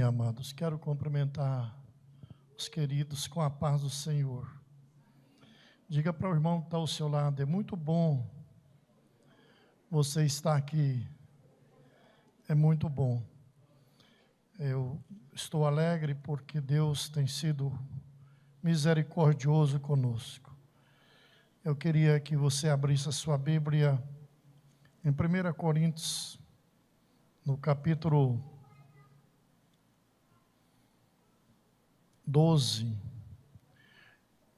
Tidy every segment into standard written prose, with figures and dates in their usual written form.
amados. Quero cumprimentar os queridos com a paz do Senhor. Diga para o irmão que está ao seu lado, é muito bom você estar aqui. É muito bom. Eu estou alegre porque Deus tem sido misericordioso conosco. Eu queria que você abrisse a sua Bíblia em 1 Coríntios, no capítulo 12.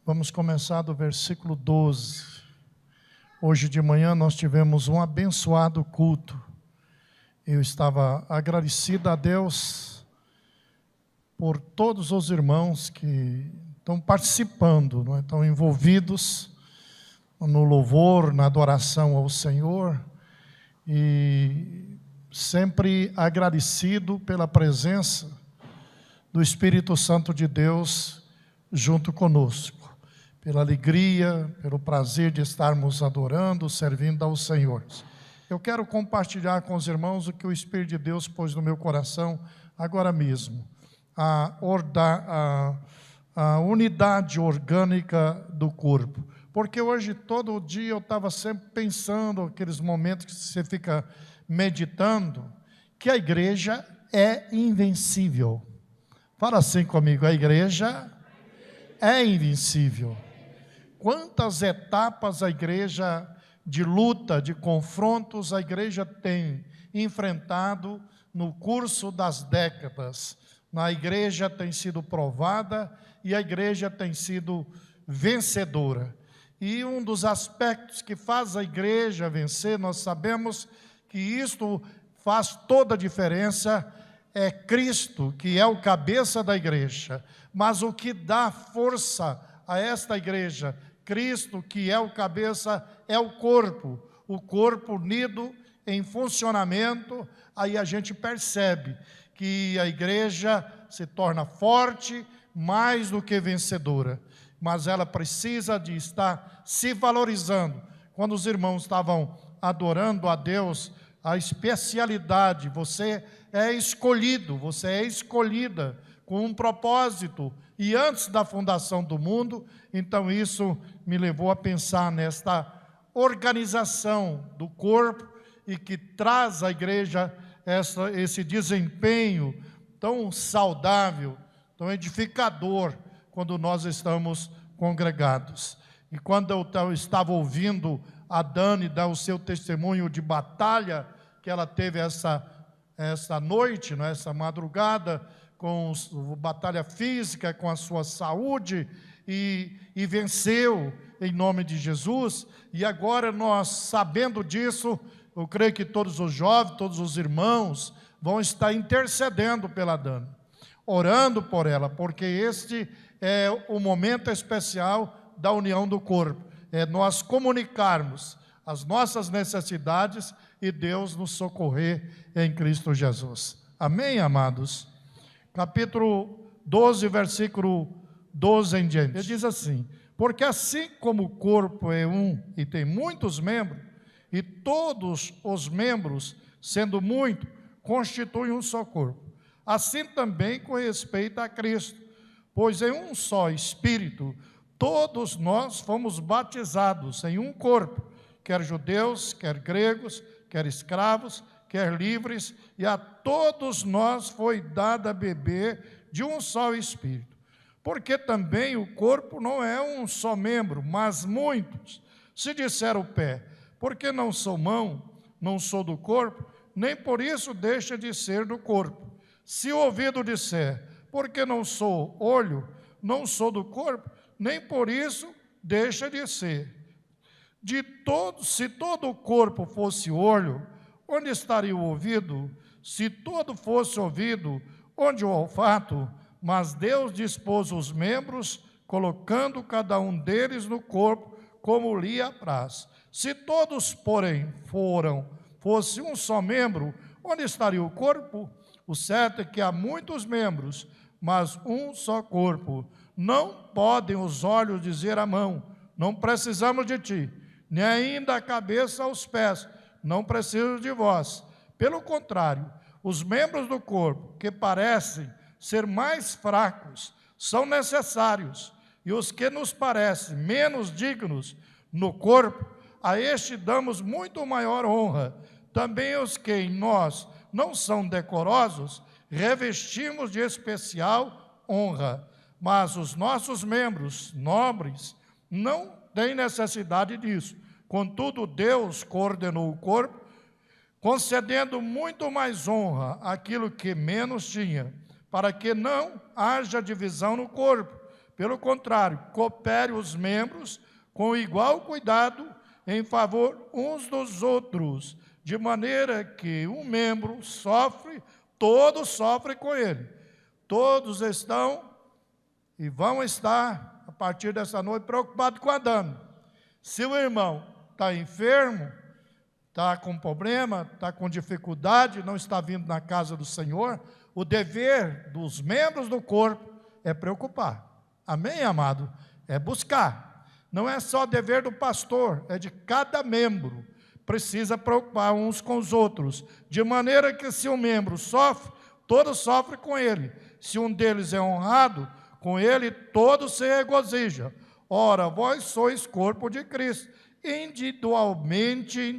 Vamos começar do versículo 12. Hoje de manhã nós tivemos um abençoado culto. Eu estava agradecido a Deus por todos os irmãos que estão participando, não é? Estão envolvidos no louvor, na adoração ao Senhor, e sempre agradecido pela presença do Espírito Santo de Deus junto conosco, pela alegria, pelo prazer de estarmos adorando, servindo ao Senhor. Eu quero compartilhar com os irmãos o que o Espírito de Deus pôs no meu coração agora mesmo, a unidade orgânica do corpo. Porque hoje, todo dia, eu estava sempre pensando, aqueles momentos que você fica meditando, que a igreja é invencível. Fala assim comigo, a igreja é invencível. Quantas etapas a igreja de luta, de confrontos, a igreja tem enfrentado no curso das décadas. A igreja tem sido provada e a igreja tem sido vencedora. E um dos aspectos que faz a igreja vencer, nós sabemos que isto faz toda a diferença, é Cristo, que é o cabeça da igreja. Mas o que dá força a esta igreja, Cristo, que é o cabeça, é o corpo unido em funcionamento. Aí a gente percebe que a igreja se torna forte, mais do que vencedora. Mas ela precisa de estar se valorizando. Quando os irmãos estavam adorando a Deus, a especialidade, você é escolhido, você é escolhida com um propósito, e antes da fundação do mundo. Então isso me levou a pensar nesta organização do corpo, e que traz à igreja esse desempenho tão saudável, tão edificador, quando nós estamos congregados. E quando eu estava ouvindo a Dani dar o seu testemunho de batalha que ela teve essa noite, né, essa madrugada, com batalha física, com a sua saúde, e venceu em nome de Jesus. E agora nós, sabendo disso, eu creio que todos os jovens, todos os irmãos vão estar intercedendo pela Dani, orando por ela, porque este é o momento especial da união do corpo, é nós comunicarmos as nossas necessidades e Deus nos socorrer em Cristo Jesus. Amém, amados? Capítulo 12, versículo 12 em diante, ele diz assim: porque assim como o corpo é um e tem muitos membros, e todos os membros, sendo muitos, constituem um só corpo, assim também com respeito a Cristo, pois em um só Espírito todos nós fomos batizados em um corpo, quer judeus, quer gregos, quer escravos, quer livres, e a todos nós foi dado a beber de um só Espírito. Porque também o corpo não é um só membro, mas muitos. Se disser o pé, porque não sou mão, não sou do corpo, nem por isso deixa de ser do corpo. Se o ouvido disser, porque não sou olho, não sou do corpo, nem por isso deixa de ser. Se todo o corpo fosse olho, onde estaria o ouvido? Se todo fosse ouvido, onde o olfato? Mas Deus dispôs os membros, colocando cada um deles no corpo, como lhe apraz. Se todos, porém, fosse um só membro, onde estaria o corpo? O certo é que há muitos membros, mas um só corpo. Não podem os olhos dizer à mão, não precisamos de ti, nem ainda a cabeça aos pés, não preciso de vós. Pelo contrário, Os membros do corpo que parecem ser mais fracos são necessários, e os que nos parecem menos dignos no corpo, a este damos muito maior honra. Também os que em nós não são decorosos, revestimos de especial honra. Mas os nossos membros nobres não têm necessidade disso. Contudo, Deus coordenou o corpo, concedendo muito mais honra àquilo que menos tinha, para que não haja divisão no corpo. Pelo contrário, coopere os membros com igual cuidado em favor uns dos outros, de maneira que um membro sofre, todos sofrem com ele. Todos estão e vão estar, a partir dessa noite, preocupados com a dama. Se o irmão está enfermo, está com problema, está com dificuldade, não está vindo na casa do Senhor, o dever dos membros do corpo é preocupar. Amém, amado? É buscar. Não é só dever do pastor, é de cada membro. Precisa preocupar uns com os outros, de maneira que se um membro sofre, todos sofrem com ele. Se um deles é honrado, com ele todos se regozijam. Ora, vós sois corpo de Cristo, individualmente,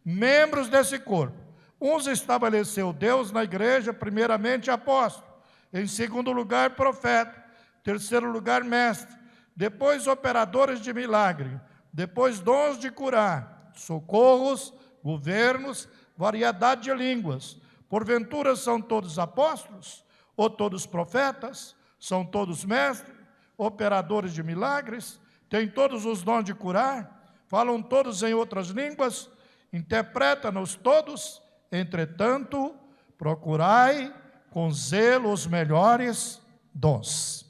membros desse corpo. Uns estabeleceu Deus na igreja, primeiramente apóstolo, em segundo lugar profeta, terceiro lugar mestre, depois operadores de milagre, depois dons de curar, socorros, governos, variedade de línguas. Porventura são todos apóstolos? Ou todos profetas? São todos mestres? Operadores de milagres? Têm todos os dons de curar? Falam todos em outras línguas? Interpreta-nos todos? Entretanto, procurai com zelo os melhores dons.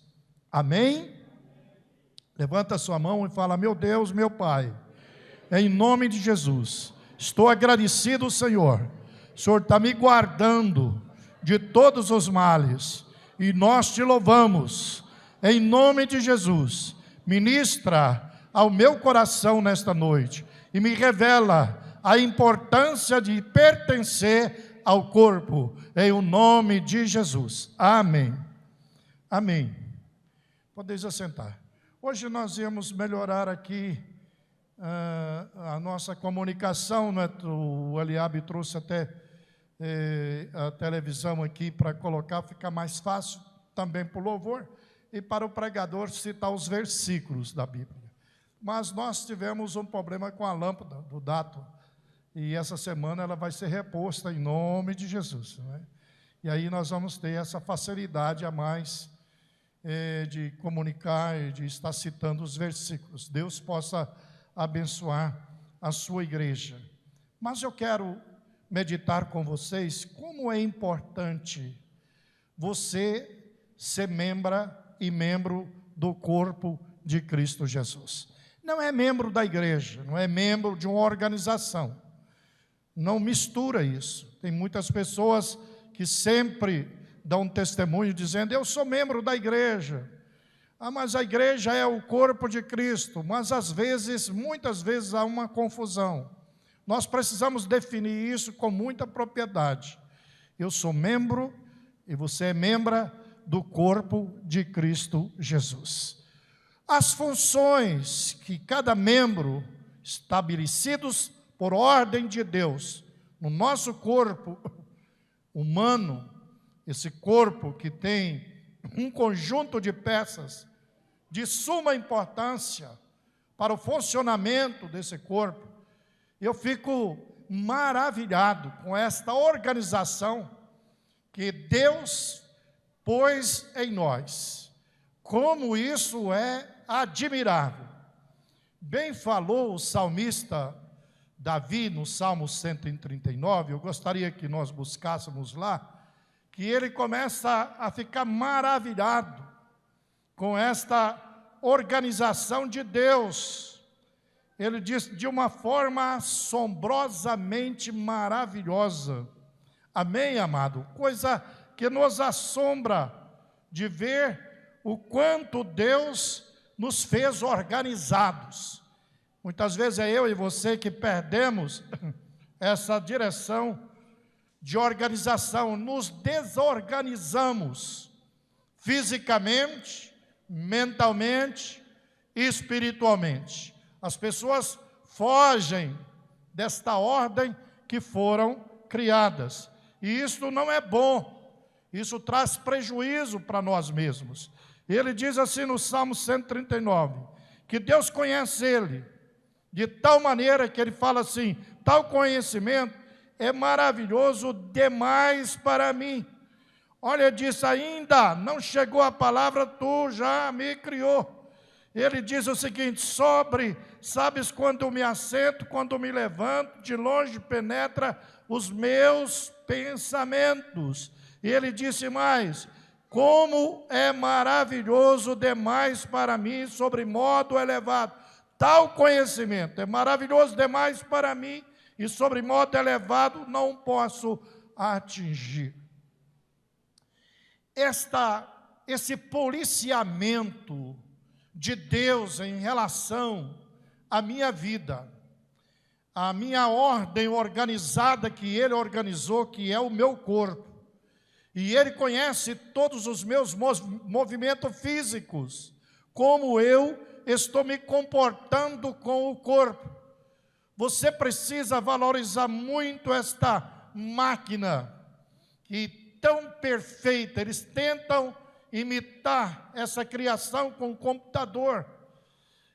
Amém? Levanta a sua mão e fala: meu Deus, meu Pai, em nome de Jesus, estou agradecido, Senhor. O Senhor está me guardando de todos os males, e nós te louvamos, em nome de Jesus. Ministra ao meu coração nesta noite, e me revela a importância de pertencer ao corpo, em o nome de Jesus. Amém. Amém. Podeis assentar. Hoje nós íamos melhorar aqui a nossa comunicação, né? O Eliabe trouxe até a televisão aqui para colocar, fica mais fácil também para o louvor e para o pregador citar os versículos da Bíblia. Mas nós tivemos um problema com a lâmpada do Dato, e essa semana ela vai ser reposta em nome de Jesus, né? E aí nós vamos ter essa facilidade a mais de comunicar e de estar citando os versículos. Deus possa abençoar a sua igreja. Mas eu quero meditar com vocês como é importante você ser membro do corpo de Cristo Jesus. Não é membro da igreja, não é membro de uma organização. Não mistura isso. Tem muitas pessoas que sempre dão um testemunho dizendo: eu sou membro da igreja. Ah, mas a igreja é o corpo de Cristo. Mas às vezes, muitas vezes há uma confusão. Nós precisamos definir isso com muita propriedade. Eu sou membro e você é membro do corpo de Cristo Jesus. As funções que cada membro, estabelecidos por ordem de Deus, no nosso corpo humano, esse corpo que tem um conjunto de peças de suma importância para o funcionamento desse corpo, eu fico maravilhado com esta organização que Deus pôs em nós. Como isso é admirável. Bem falou o salmista Davi no Salmo 139, eu gostaria que nós buscássemos lá, que ele começa a ficar maravilhado com esta organização de Deus. Ele diz de uma forma assombrosamente maravilhosa. Amém, amado? Coisa que nos assombra de ver o quanto Deus nos fez organizados. Muitas vezes é eu e você que perdemos essa direção de organização, nos desorganizamos fisicamente, mentalmente e espiritualmente. As pessoas fogem desta ordem que foram criadas. E isso não é bom, isso traz prejuízo para nós mesmos. Ele diz assim no Salmo 139, que Deus conhece ele, de tal maneira que ele fala assim, tal conhecimento é maravilhoso demais para mim. Olha, diz ainda, não chegou a palavra, tu já me criou. Ele diz o seguinte, sabes quando me assento, quando me levanto, de longe penetra os meus pensamentos. E ele disse mais, como é maravilhoso demais para mim, sobre modo elevado. Tal conhecimento é maravilhoso demais para mim, e sobre modo elevado não posso atingir. Esse policiamento de Deus em relação à minha vida, a minha ordem organizada que Ele organizou, que é o meu corpo, e Ele conhece todos os meus movimentos físicos, como eu estou me comportando com o corpo. Você precisa valorizar muito esta máquina, que tão perfeita, eles tentam imitar essa criação com o computador.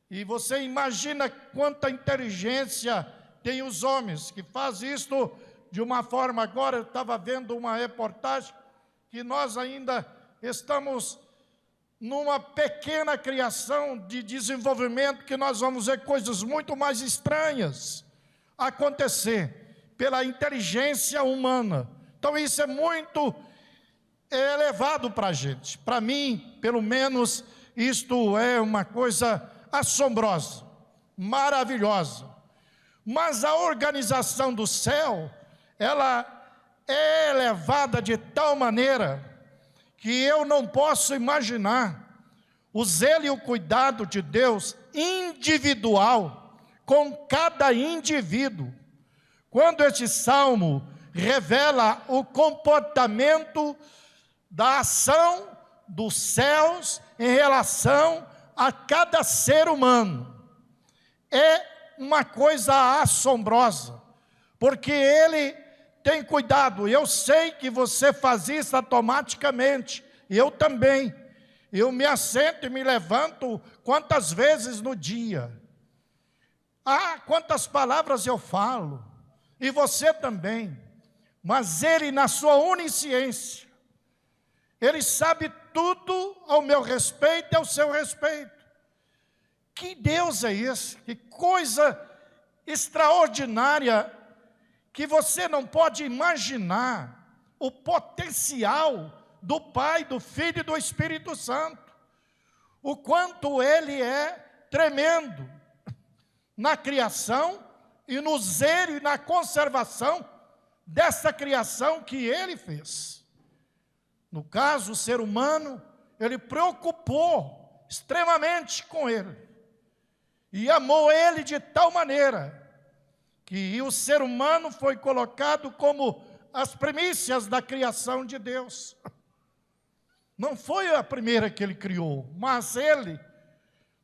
E você imagina quanta inteligência tem os homens, que fazem isto de uma forma, agora eu estava vendo uma reportagem, que nós ainda estamos numa pequena criação de desenvolvimento, que nós vamos ver coisas muito mais estranhas acontecer pela inteligência humana. Então isso é muito elevado para a gente. Para mim, pelo menos, isto é uma coisa assombrosa, maravilhosa. Mas a organização do céu, ela é elevada de tal maneira que eu não posso imaginar o zelo e o cuidado de Deus individual com cada indivíduo. Quando este salmo revela o comportamento da ação dos céus em relação a cada ser humano, é uma coisa assombrosa, porque Ele tem cuidado. Eu sei que você faz isso automaticamente, eu também. Eu me assento e me levanto quantas vezes no dia. Quantas palavras eu falo, e você também. Mas Ele, na sua onisciência, Ele sabe tudo ao meu respeito e ao seu respeito. Que Deus é esse? Que coisa extraordinária, que você não pode imaginar o potencial do Pai, do Filho e do Espírito Santo. O quanto Ele é tremendo na criação e no zelo e na conservação dessa criação que Ele fez. No caso, o ser humano, Ele preocupou extremamente com ele e amou ele de tal maneira que o ser humano foi colocado como as primícias da criação de Deus. Não foi a primeira que Ele criou, mas Ele,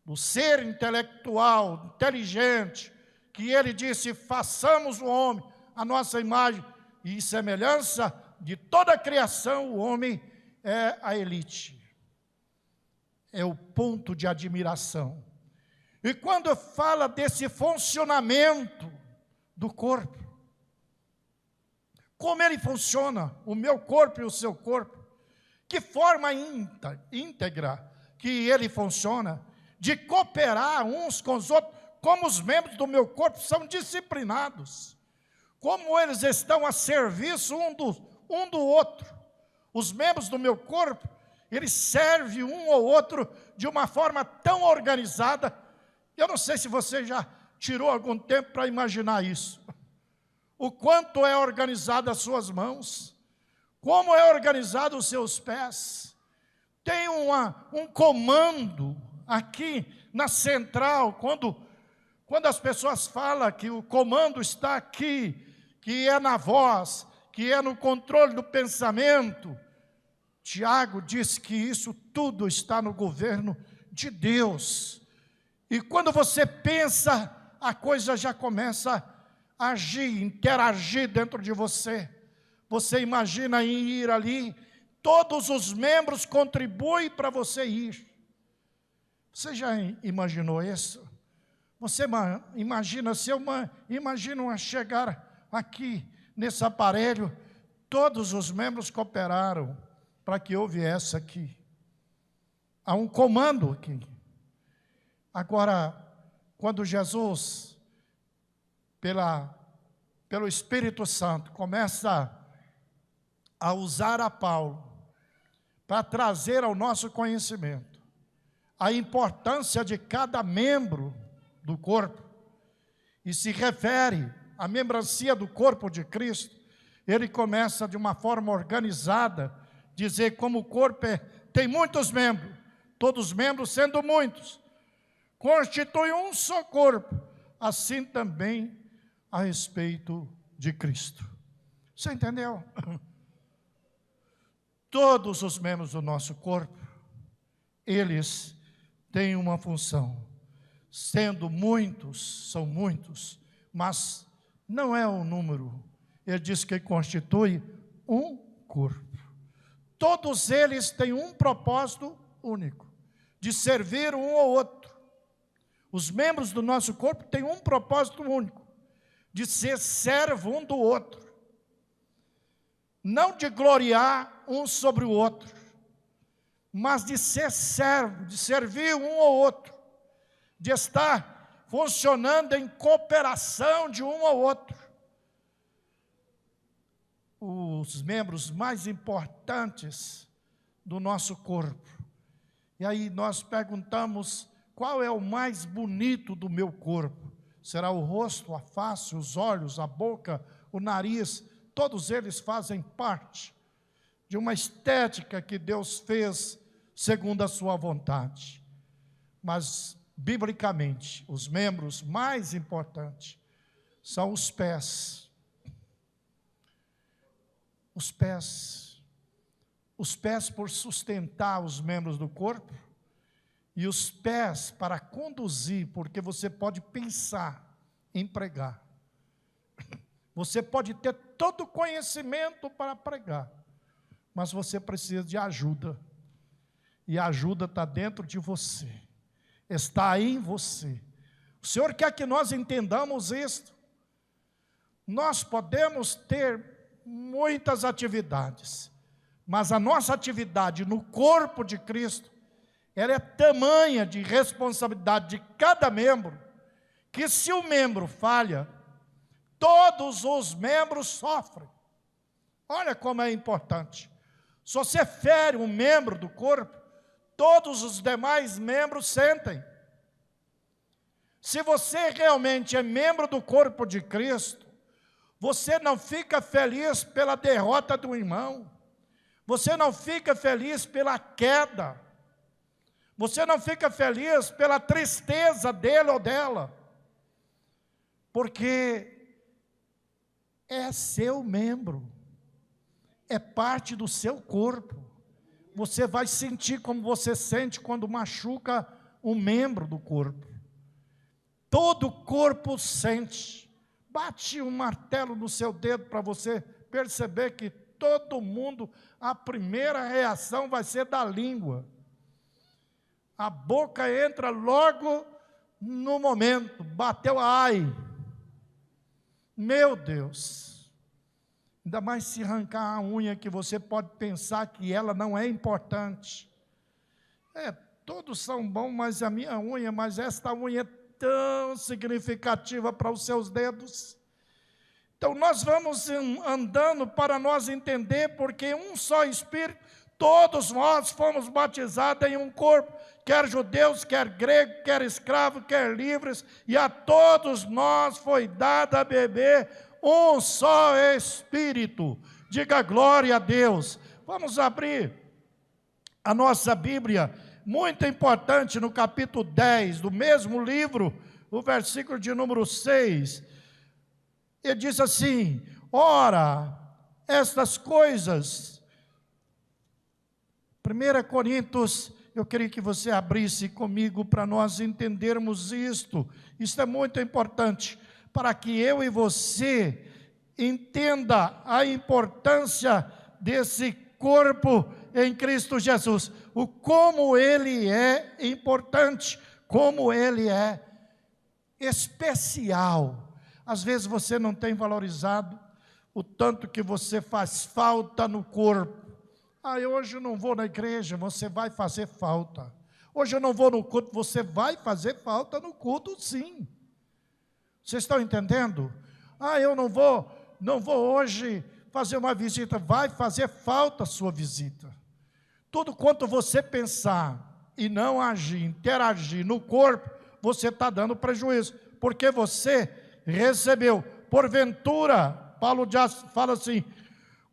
o ser intelectual, inteligente, que Ele disse, façamos o homem a nossa imagem e semelhança de toda a criação, o homem é a elite. É o ponto de admiração. E quando fala desse funcionamento do corpo, como ele funciona, o meu corpo e o seu corpo, que forma íntegra que ele funciona, de cooperar uns com os outros, como os membros do meu corpo são disciplinados, como eles estão a serviço um do outro. Os membros do meu corpo, eles servem um ao outro de uma forma tão organizada. Eu não sei se você já tirou algum tempo para imaginar isso. O quanto é organizado as suas mãos, como é organizado os seus pés. Tem um comando aqui na central, quando as pessoas falam que o comando está aqui, que é na voz, que é no controle do pensamento. Tiago diz que isso tudo está no governo de Deus. E quando você pensa, a coisa já começa a agir, interagir dentro de você. Você imagina ir ali, todos os membros contribuem para você ir. Você já imaginou isso? Você imagina, se eu imagino a chegar aqui nesse aparelho, todos os membros cooperaram para que eu viesse aqui. Há um comando aqui. Agora, quando Jesus, pelo Espírito Santo, começa a usar a Paulo para trazer ao nosso conhecimento a importância de cada membro do corpo, e se refere à membresia do corpo de Cristo, ele começa de uma forma organizada, dizer como o corpo tem muitos membros, todos os membros sendo muitos, constitui um só corpo, assim também a respeito de Cristo. Você entendeu? Todos os membros do nosso corpo, eles têm uma função. Sendo muitos, são muitos, mas não é um número. Ele diz que constitui um corpo. Todos eles têm um propósito único, de servir um ao outro. Os membros do nosso corpo têm um propósito único, de ser servo um do outro. Não de gloriar um sobre o outro, mas de ser servo, de servir um ao outro, de estar funcionando em cooperação de um ao outro. Os membros mais importantes do nosso corpo. E aí nós perguntamos, qual é o mais bonito do meu corpo? Será o rosto, a face, os olhos, a boca, o nariz? Todos eles fazem parte de uma estética que Deus fez segundo a sua vontade. Mas biblicamente, os membros mais importantes são os pés. Os pés. Os pés por sustentar os membros do corpo, e os pés para conduzir, porque você pode pensar em pregar. Você pode ter todo o conhecimento para pregar, mas você precisa de ajuda. E a ajuda está dentro de você. Está em você. O Senhor quer que nós entendamos isto. Nós podemos ter muitas atividades, mas a nossa atividade no corpo de Cristo, ela é tamanha de responsabilidade de cada membro, que se o membro falha, todos os membros sofrem. Olha como é importante. Se você fere um membro do corpo, todos os demais membros sentem. Se você realmente é membro do corpo de Cristo, você não fica feliz pela derrota do irmão, você não fica feliz pela queda, você não fica feliz pela tristeza dele ou dela, porque é seu membro, é parte do seu corpo. Você vai sentir como você sente quando machuca um membro do corpo. Todo o corpo sente. Bate um martelo no seu dedo para você perceber que todo mundo, a primeira reação vai ser da língua. A boca entra logo no momento. Bateu, ai. Meu Deus. Ainda mais se arrancar a unha, que você pode pensar que ela não é importante. Todos são bons, mas a minha unha, mas esta unha é tão significativa para os seus dedos. Então nós vamos andando para nós entender, porque um só Espírito, todos nós fomos batizados em um corpo, quer judeus, quer gregos, quer escravos, quer livres, e a todos nós foi dado a beber um só Espírito. Diga glória a Deus. Vamos abrir a nossa Bíblia, muito importante, no capítulo 10 do mesmo livro, o versículo de número 6. Ele diz assim: ora, estas coisas. 1 Coríntios, eu queria que você abrisse comigo para nós entendermos isto. Isso é muito importante, para que eu e você entenda a importância desse corpo em Cristo Jesus, o como ele é importante, como ele é especial. Às vezes você não tem valorizado o tanto que você faz falta no corpo. Hoje eu não vou na igreja, você vai fazer falta. Hoje eu não vou no culto, você vai fazer falta no culto, sim. Vocês estão entendendo? Eu não vou hoje fazer uma visita, vai fazer falta a sua visita. Tudo quanto você pensar e não agir, interagir no corpo, você está dando prejuízo, porque você recebeu, porventura, Paulo já fala assim,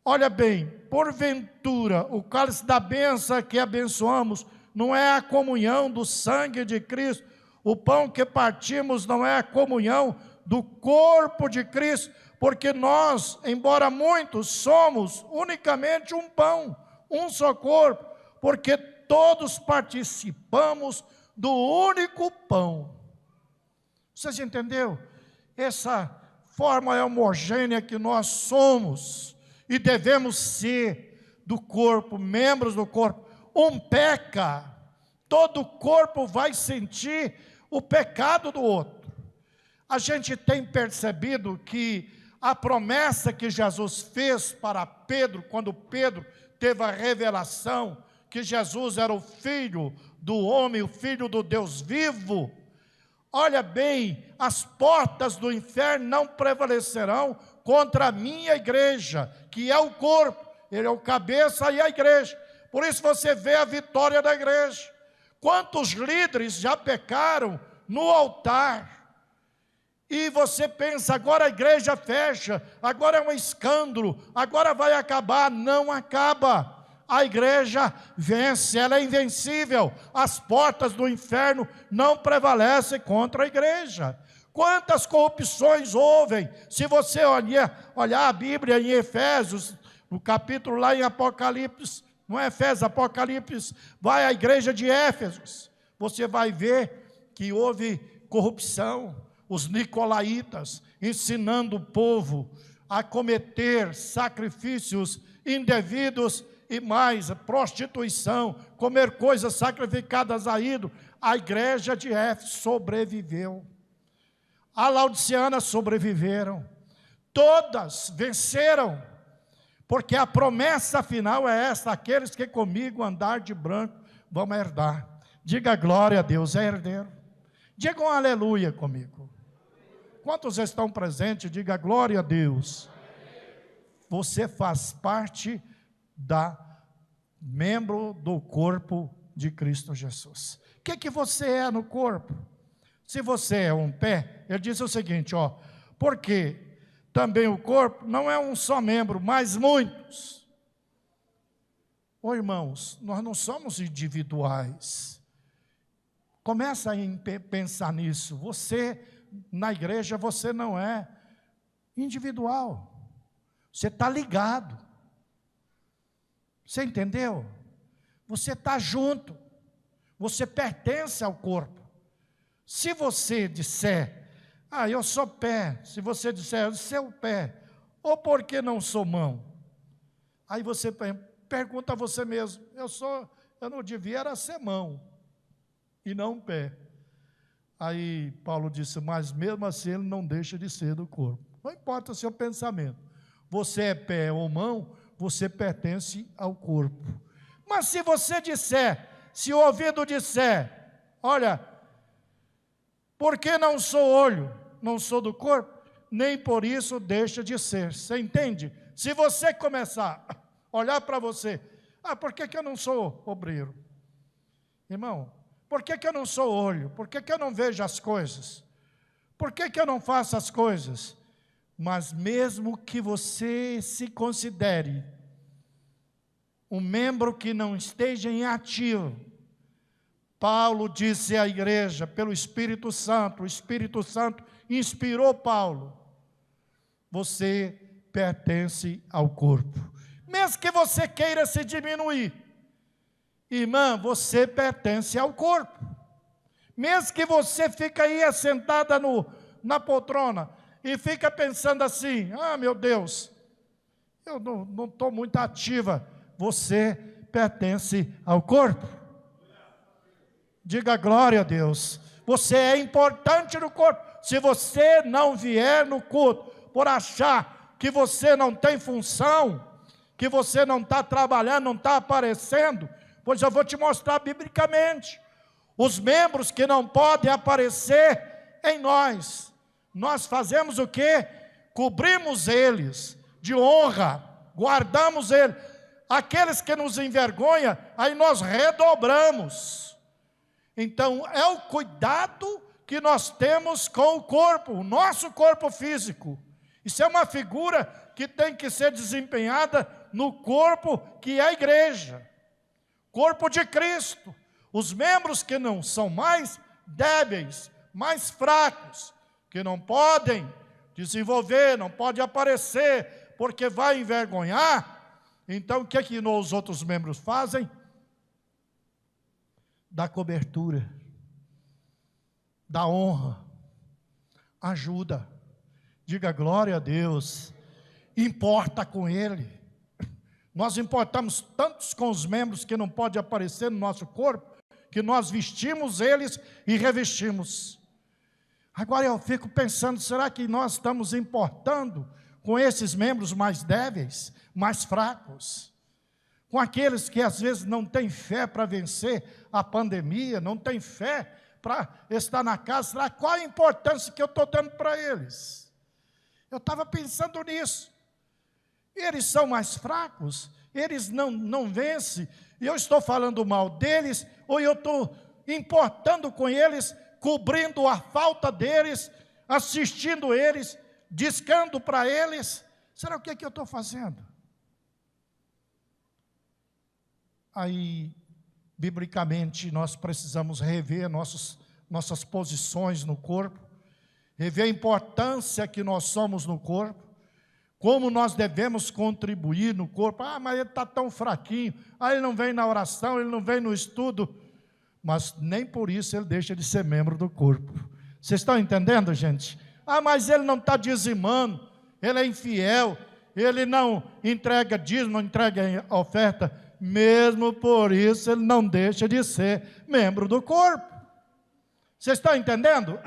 olha bem, porventura, o cálice da bênção que abençoamos, não é a comunhão do sangue de Cristo, o pão que partimos não é a comunhão do corpo de Cristo, porque nós, embora muitos, somos unicamente um pão, um só corpo, porque todos participamos do único pão. Vocês entenderam? Essa forma homogênea que nós somos e devemos ser do corpo, membros do corpo. Um peca, todo o corpo vai sentir o pecado do outro. A gente tem percebido que a promessa que Jesus fez para Pedro, quando Pedro teve a revelação que Jesus era o Filho do homem, o Filho do Deus vivo, olha bem, as portas do inferno não prevalecerão contra a minha igreja, que é o corpo, ele é o cabeça e a igreja. Por isso você vê a vitória da igreja. Quantos líderes já pecaram no altar? E você pensa, agora a igreja fecha, agora é um escândalo, agora vai acabar. Não acaba. A igreja vence, ela é invencível. As portas do inferno não prevalecem contra a igreja. Quantas corrupções houve? Se você olhar a Bíblia em Efésios, no capítulo lá em Apocalipse, não é Efésios, Apocalipse, vai à igreja de Éfeso, você vai ver que houve corrupção, os nicolaítas ensinando o povo a cometer sacrifícios indevidos e mais, prostituição, comer coisas sacrificadas a ídolo. A igreja de Éfeso sobreviveu. A Laodiceana sobreviveram. Todas venceram. Porque a promessa final é esta: aqueles que comigo andar de branco vão herdar. Diga glória a Deus, é herdeiro. Diga um aleluia comigo. Quantos estão presentes? Diga glória a Deus. Você faz parte membro do corpo de Cristo Jesus. O que você é no corpo? Se você é um pé, ele diz o seguinte, porque também o corpo não é um só membro, mas muitos. Irmãos, nós não somos individuais. Começa a pensar nisso. Você, na igreja, você não é individual. Você está ligado. Você entendeu? Você está junto. Você pertence ao corpo. Se você disser, eu sou pé. Se você disser, eu sou pé. Ou por que não sou mão? Aí você pergunta a você mesmo, eu não devia era ser mão e não pé. Aí Paulo disse, mas mesmo assim ele não deixa de ser do corpo. Não importa o seu pensamento. Você é pé ou mão, você pertence ao corpo. Mas se você disser, se o ouvido disser, olha, porque não sou olho, não sou do corpo, nem por isso deixa de ser. Você entende? Se você começar a olhar para você, por que eu não sou obreiro? Irmão, por que eu não sou olho? Por que eu não vejo as coisas? Por que eu não faço as coisas? Mas mesmo que você se considere um membro que não esteja em ativo, Paulo disse à igreja, pelo Espírito Santo, o Espírito Santo inspirou Paulo, você pertence ao corpo. Mesmo que você queira se diminuir, irmã, você pertence ao corpo. Mesmo que você fique aí assentada na poltrona e fica pensando assim, meu Deus, eu não estou muito ativa, você pertence ao corpo. Diga glória a Deus. Você é importante no corpo. Se você não vier no culto por achar que você não tem função, que você não está trabalhando, não está aparecendo, pois eu vou te mostrar biblicamente. Os membros que não podem aparecer em nós, nós fazemos o quê? Cobrimos eles de honra, guardamos eles. Aqueles que nos envergonham, aí nós redobramos. Então, é o cuidado que nós temos com o corpo, o nosso corpo físico. Isso é uma figura que tem que ser desempenhada no corpo que é a igreja, corpo de Cristo. Os membros que não são mais débeis, mais fracos, que não podem desenvolver, não podem aparecer, porque vai envergonhar. Então, o que é que os outros membros fazem? Dá cobertura, dá honra, ajuda, diga glória a Deus, importa com ele. Nós importamos tantos com os membros que não podem aparecer no nosso corpo, que nós vestimos eles e revestimos. Agora eu fico pensando, será que nós estamos importando com esses membros mais débeis, mais fracos? Com aqueles que às vezes não têm fé para vencer a pandemia, não têm fé para estar na casa, será qual a importância que eu estou dando para eles? Eu estava pensando nisso. Eles são mais fracos, eles não vencem, e eu estou falando mal deles, ou eu estou importando com eles, cobrindo a falta deles, assistindo eles, discando para eles. Será o que é que eu estou fazendo? Aí, biblicamente, nós precisamos rever nossas posições no corpo, rever a importância que nós somos no corpo, como nós devemos contribuir no corpo. Mas ele está tão fraquinho, ele não vem na oração, ele não vem no estudo, mas nem por isso ele deixa de ser membro do corpo. Vocês estão entendendo, gente? Mas ele não está dizimando, ele é infiel, ele não entrega dízimo, não entrega oferta. Mesmo por isso, ele não deixa de ser membro do corpo. Vocês estão entendendo?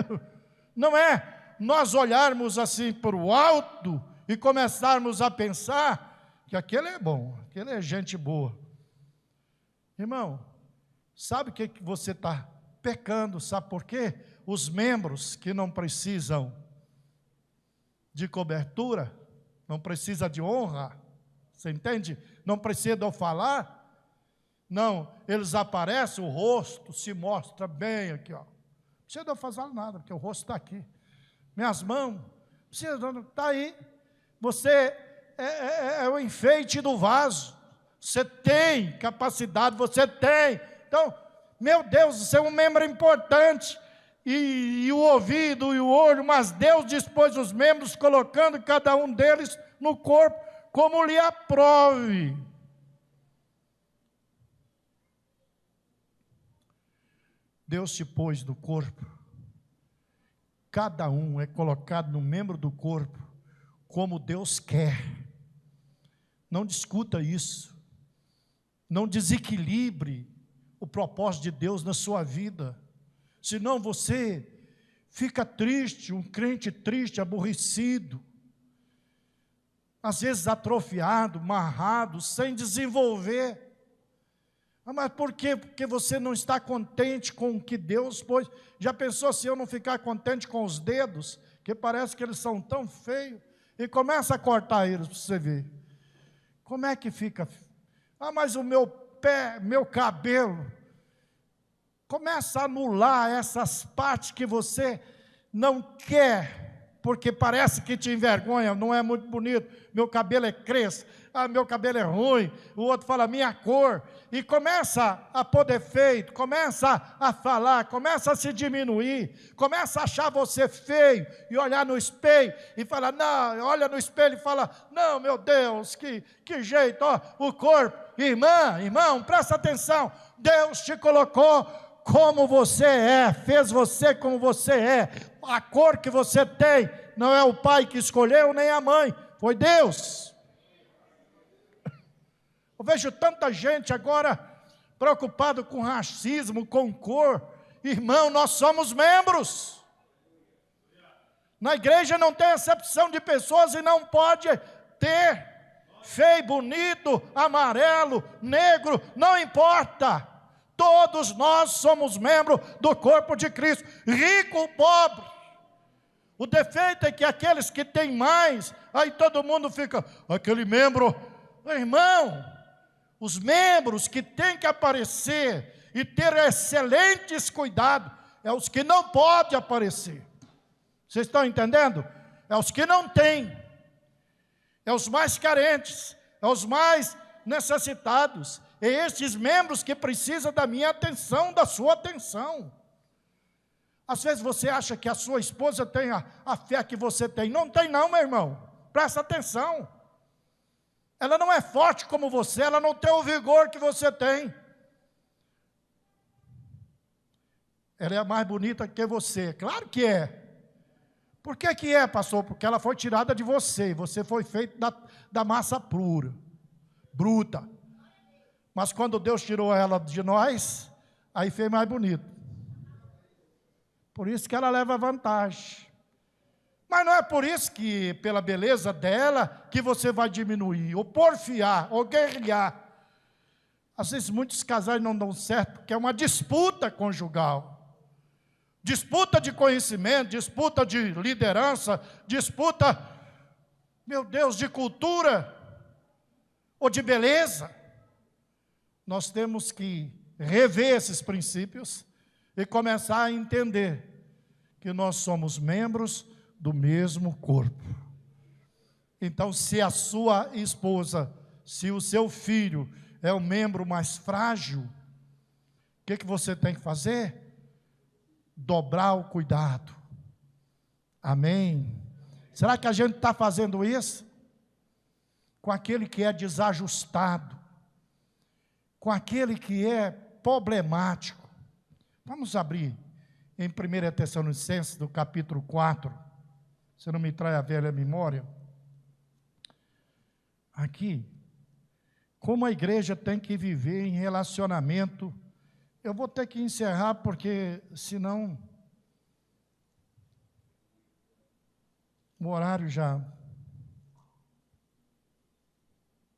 Não é nós olharmos assim para o alto e começarmos a pensar que aquele é bom, aquele é gente boa. Irmão, sabe o que você está pecando? Sabe por quê? Os membros que não precisam de cobertura, não precisa de honra, você entende? Não precisa de eu falar, não, eles aparecem, o rosto se mostra bem aqui, ó. Não precisa de eu fazer nada, porque o rosto está aqui. Minhas mãos, está aí. Você é o enfeite do vaso. Você tem capacidade, você tem. Então, meu Deus, você é um membro importante. E o ouvido e o olho, mas Deus dispôs os membros, colocando cada um deles no corpo, como lhe aprove. Deus te pôs no corpo. Cada um é colocado no membro do corpo, como Deus quer. Não discuta isso. Não desequilibre o propósito de Deus na sua vida. Senão você fica triste, um crente triste, aborrecido. Às vezes atrofiado, amarrado, sem desenvolver. Mas por quê? Porque você não está contente com o que Deus pôs. Já pensou se eu não ficar contente com os dedos, que parece que eles são tão feios, e começa a cortar eles para você ver. Como é que fica? Mas o meu pé, meu cabelo, começa a anular essas partes que você não quer porque parece que te envergonha, não é muito bonito, meu cabelo é crespo, meu cabelo é ruim, o outro fala minha cor, e começa a pôr defeito, começa a falar, começa a se diminuir, começa a achar você feio, e olhar no espelho, e falar, não, olha no espelho e fala, não, meu Deus, que jeito, ó, o corpo, irmão, presta atenção, Deus te colocou como você é, fez você como você é, a cor que você tem, não é o pai que escolheu, nem a mãe, foi Deus. Eu vejo tanta gente agora preocupado com racismo, com cor. Irmão, nós somos membros. Na igreja não tem acepção de pessoas e não pode ter feio, bonito, amarelo, negro, não importa. Todos nós somos membros do corpo de Cristo, rico ou pobre. O defeito é que aqueles que têm mais, aí todo mundo fica, aquele membro, irmão, os membros que têm que aparecer e ter excelentes cuidados, é os que não podem aparecer. Vocês estão entendendo? É os que não têm, é os mais carentes, é os mais necessitados, é estes membros que precisam da minha atenção, da sua atenção. Às vezes você acha que a sua esposa tem a fé que você tem, não tem não, meu irmão, presta atenção. Ela não é forte como você, ela não tem o vigor que você tem. Ela é mais bonita que você, claro que é. Por que é, pastor? Porque ela foi tirada de você, você foi feito da massa pura, bruta. Mas quando Deus tirou ela de nós, aí fez mais bonito. Por isso que ela leva vantagem. Mas não é por isso que, pela beleza dela, que você vai diminuir, ou porfiar, ou guerrear. Às vezes muitos casais não dão certo, porque é uma disputa conjugal. Disputa de conhecimento, disputa de liderança, disputa, meu Deus, de cultura, ou de beleza. Nós temos que rever esses princípios e começar a entender que nós somos membros do mesmo corpo. Então, se a sua esposa, se o seu filho é o membro mais frágil, o que você tem que fazer? Dobrar o cuidado. Amém? Será que a gente está fazendo isso? Com aquele que é desajustado, com aquele que é problemático. Vamos abrir em 1 Tessalonicenses, do capítulo 4, se não me trai a velha memória. Aqui, como a igreja tem que viver em relacionamento. Eu vou ter que encerrar, porque senão o horário já...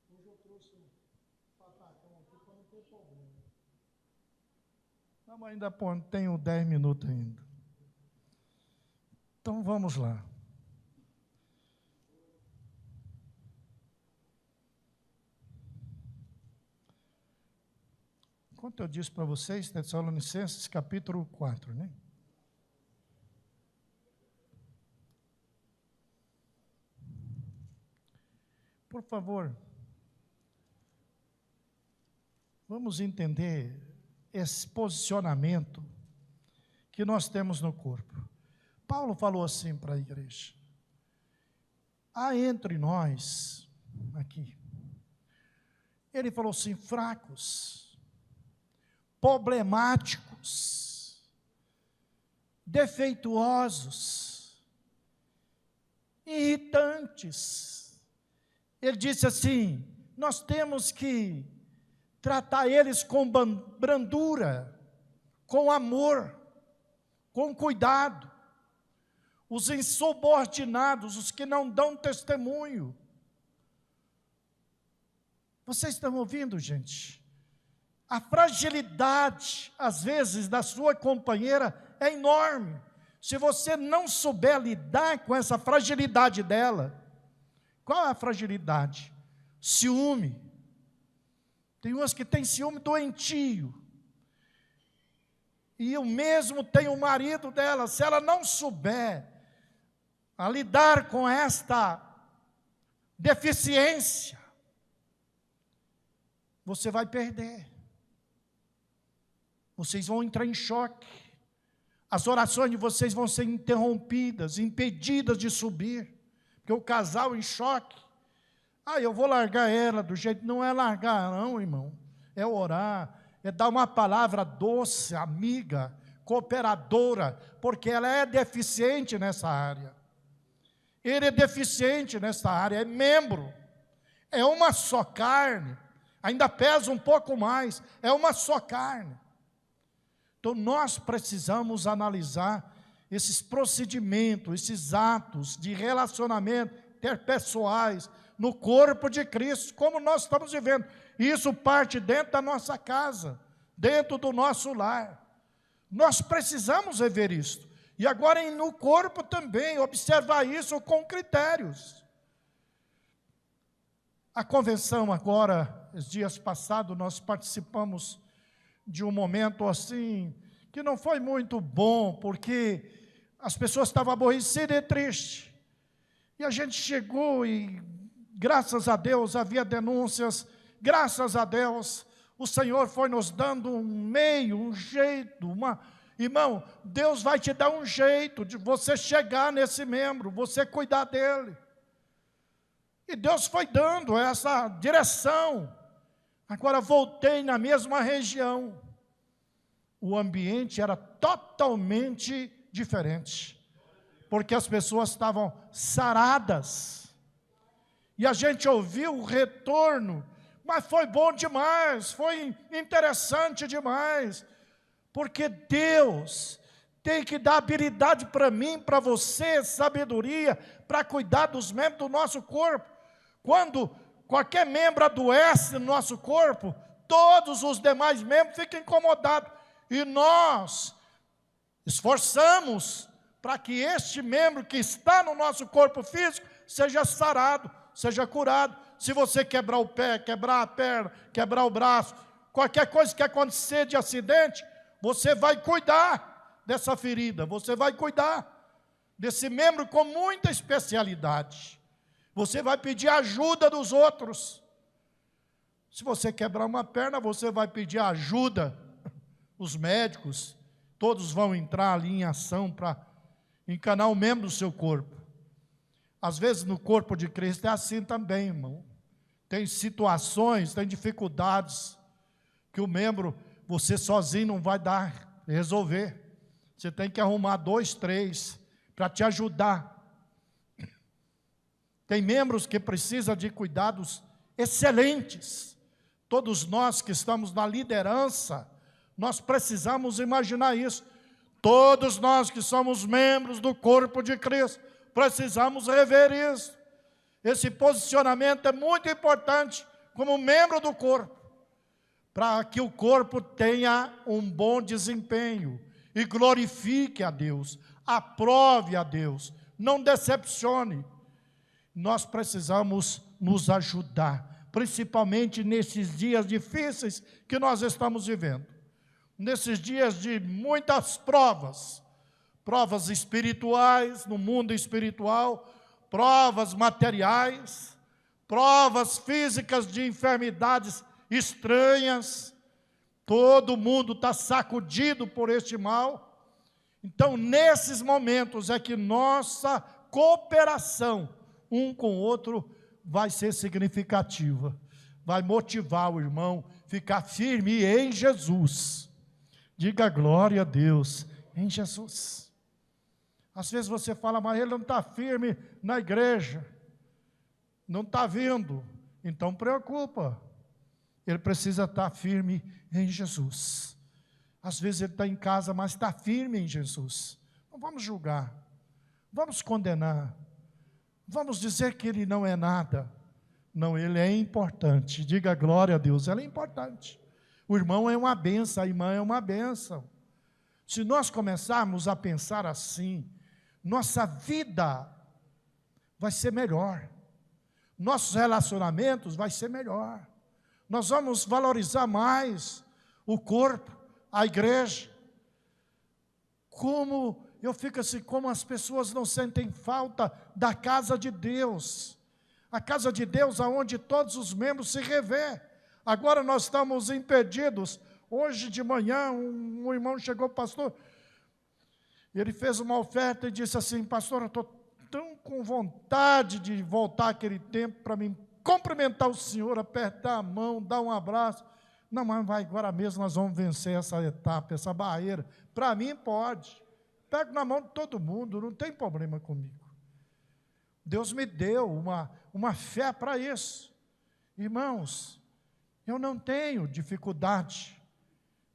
Hoje eu trouxe um patacão aqui para não ter problema. Não, mas ainda tenho 10 minutos ainda. Então vamos lá. Quanto eu disse para vocês, Tessalonicenses capítulo 4, né? Por favor, vamos entender esse posicionamento que nós temos no corpo. Paulo falou assim para a igreja: há entre nós, aqui, ele falou assim, fracos, problemáticos, defeituosos, irritantes. Ele disse assim, nós temos que tratar eles com brandura, com amor, com cuidado. Os insubordinados, os que não dão testemunho. Vocês estão ouvindo, gente? A fragilidade, às vezes, da sua companheira é enorme. Se você não souber lidar com essa fragilidade dela, qual é a fragilidade? Ciúme. Tem umas que têm ciúme doentio. E o mesmo tem o marido dela. Se ela não souber a lidar com esta deficiência, você vai perder. Vocês vão entrar em choque. As orações de vocês vão ser interrompidas, impedidas de subir. Porque o casal em choque. Eu vou largar ela do jeito... Não é largar não, irmão. É orar, é dar uma palavra doce, amiga, cooperadora, porque ela é deficiente nessa área. Ele é deficiente nessa área, é membro. É uma só carne. Ainda pesa um pouco mais. É uma só carne. Então, nós precisamos analisar esses procedimentos, esses atos de relacionamento interpessoais no corpo de Cristo, como nós estamos vivendo. Isso parte dentro da nossa casa, dentro do nosso lar. Nós precisamos rever isso. E agora no corpo também, observar isso com critérios. A convenção agora, os dias passados, nós participamos de um momento assim, que não foi muito bom, porque as pessoas estavam aborrecidas e tristes. E a gente chegou e, graças a Deus, havia denúncias, graças a Deus, o Senhor foi nos dando um meio, um jeito, Irmão, Deus vai te dar um jeito de você chegar nesse membro, você cuidar dele. E Deus foi dando essa direção. Agora voltei na mesma região. O ambiente era totalmente diferente. Porque as pessoas estavam saradas. E a gente ouviu o retorno. Mas foi bom demais, foi interessante demais. Porque Deus tem que dar habilidade para mim, para você, sabedoria, para cuidar dos membros do nosso corpo. Quando qualquer membro adoece no nosso corpo, todos os demais membros ficam incomodados. E nós esforçamos para que este membro que está no nosso corpo físico seja sarado, seja curado. Se você quebrar o pé, quebrar a perna, quebrar o braço, qualquer coisa que acontecer de acidente, você vai cuidar dessa ferida, você vai cuidar desse membro com muita especialidade. Você vai pedir ajuda dos outros. Se você quebrar uma perna, você vai pedir ajuda. Os médicos, todos vão entrar ali em ação para encanar o membro do seu corpo. Às vezes no corpo de Cristo é assim também, irmão. Tem situações, tem dificuldades que o membro, você sozinho não vai resolver. Você tem que arrumar 2, 3 para te ajudar. Tem membros que precisam de cuidados excelentes. Todos nós que estamos na liderança, nós precisamos imaginar isso. Todos nós que somos membros do corpo de Cristo, precisamos rever isso. Esse posicionamento é muito importante como membro do corpo, para que o corpo tenha um bom desempenho e glorifique a Deus, aprove a Deus, não decepcione. Nós precisamos nos ajudar, principalmente nesses dias difíceis que nós estamos vivendo. Nesses dias de muitas provas, provas espirituais, no mundo espiritual, provas materiais, provas físicas de enfermidades estranhas, todo mundo está sacudido por este mal. Então, nesses momentos é que nossa cooperação um com o outro vai ser significativa, vai motivar o irmão a ficar firme em Jesus. Diga glória a Deus, em Jesus. Às vezes você fala, mas ele não está firme na igreja, não está vindo, então preocupa. Ele precisa estar firme em Jesus. Às vezes ele está em casa, mas está firme em Jesus. Não vamos julgar, vamos condenar, vamos dizer que ele não é nada. Não, ele é importante. Diga glória a Deus, ele é importante. O irmão é uma bênção, a irmã é uma bênção. Se nós começarmos a pensar assim, nossa vida vai ser melhor. Nossos relacionamentos vai ser melhor. Nós vamos valorizar mais o corpo, a igreja. Como eu fico assim, como as pessoas não sentem falta da casa de Deus. A casa de Deus aonde todos os membros se revê. Agora nós estamos impedidos. Hoje de manhã um irmão chegou, pastor, ele fez uma oferta e disse assim, pastor, eu estou tão com vontade de voltar àquele tempo para me cumprimentar o senhor, apertar a mão, dar um abraço. Não, mas vai, agora mesmo nós vamos vencer essa etapa, essa barreira. Para mim pode. Pego na mão de todo mundo, não tem problema comigo. Deus me deu uma fé para isso. Irmãos, eu não tenho dificuldade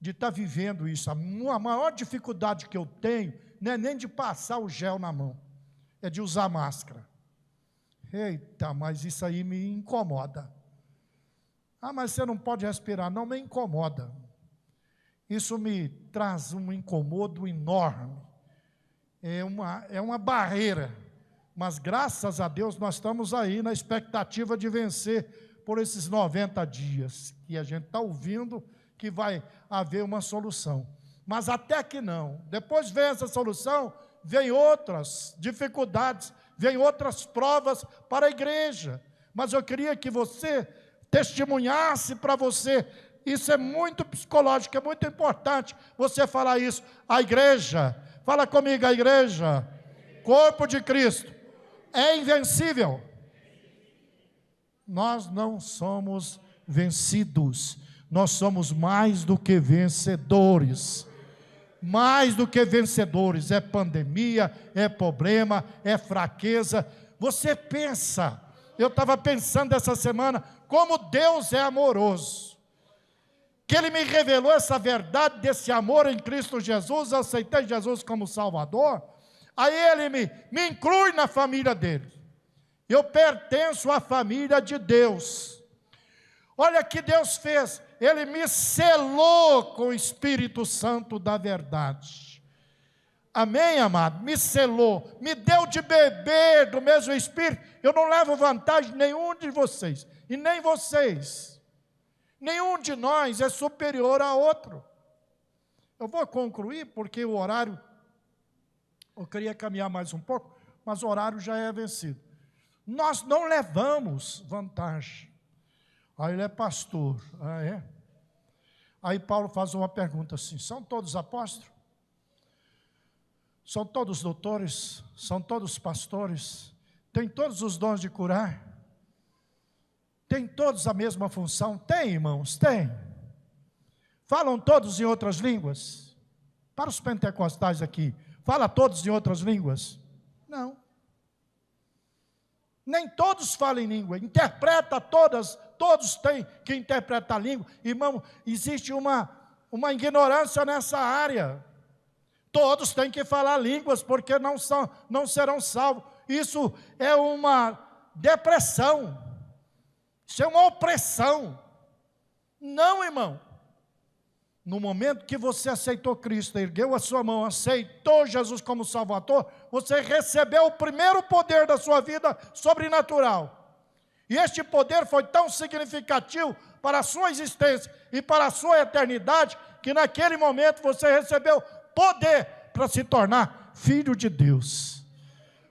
de estar vivendo isso. A maior dificuldade que eu tenho não é nem de passar o gel na mão, é de usar máscara. Eita, mas isso aí me incomoda. Ah, mas você não pode respirar. Não, me incomoda. Isso me traz um incomodo enorme. É uma barreira. Mas graças a Deus nós estamos aí na expectativa de vencer por esses 90 dias. Que a gente está ouvindo que vai haver uma solução. Mas até que não. Depois vem essa solução, vem outras dificuldades, vem outras provas para a igreja. Mas eu queria que você testemunhasse para você. Isso é muito psicológico, é muito importante você falar isso. A igreja, fala comigo, a igreja, corpo de Cristo, é invencível. Nós não somos vencidos, nós somos mais do que vencedores. Mais do que vencedores, é pandemia, é problema, é fraqueza. Você pensa, eu estava pensando essa semana, como Deus é amoroso, que Ele me revelou essa verdade desse amor em Cristo Jesus, eu aceitei Jesus como Salvador, aí Ele me inclui na família dele, eu pertenço à família de Deus. Olha o que Deus fez, Ele me selou com o Espírito Santo da verdade. Amém, amado? Me selou, me deu de beber do mesmo Espírito. Eu não levo vantagem nenhum de vocês, e nem vocês. Nenhum de nós é superior a outro. Eu vou concluir, porque o horário, eu queria caminhar mais um pouco, mas o horário já é vencido. Nós não levamos vantagem. Aí ele é pastor. Ah, é? Aí Paulo faz uma pergunta assim, são todos apóstolos? São todos doutores? São todos pastores? Tem todos os dons de curar? Tem todos a mesma função? Tem, irmãos, tem. Falam todos em outras línguas? Para os pentecostais aqui, fala todos em outras línguas? Não. Nem todos falam em língua, interpreta todos têm que interpretar a língua. Irmão, existe uma ignorância nessa área. Todos têm que falar línguas, porque não serão salvos. Isso é uma depressão, isso é uma opressão. Não, irmão. No momento que você aceitou Cristo, ergueu a sua mão, aceitou Jesus como Salvador, você recebeu o primeiro poder da sua vida sobrenatural. E este poder foi tão significativo para a sua existência e para a sua eternidade, que naquele momento você recebeu poder para se tornar filho de Deus.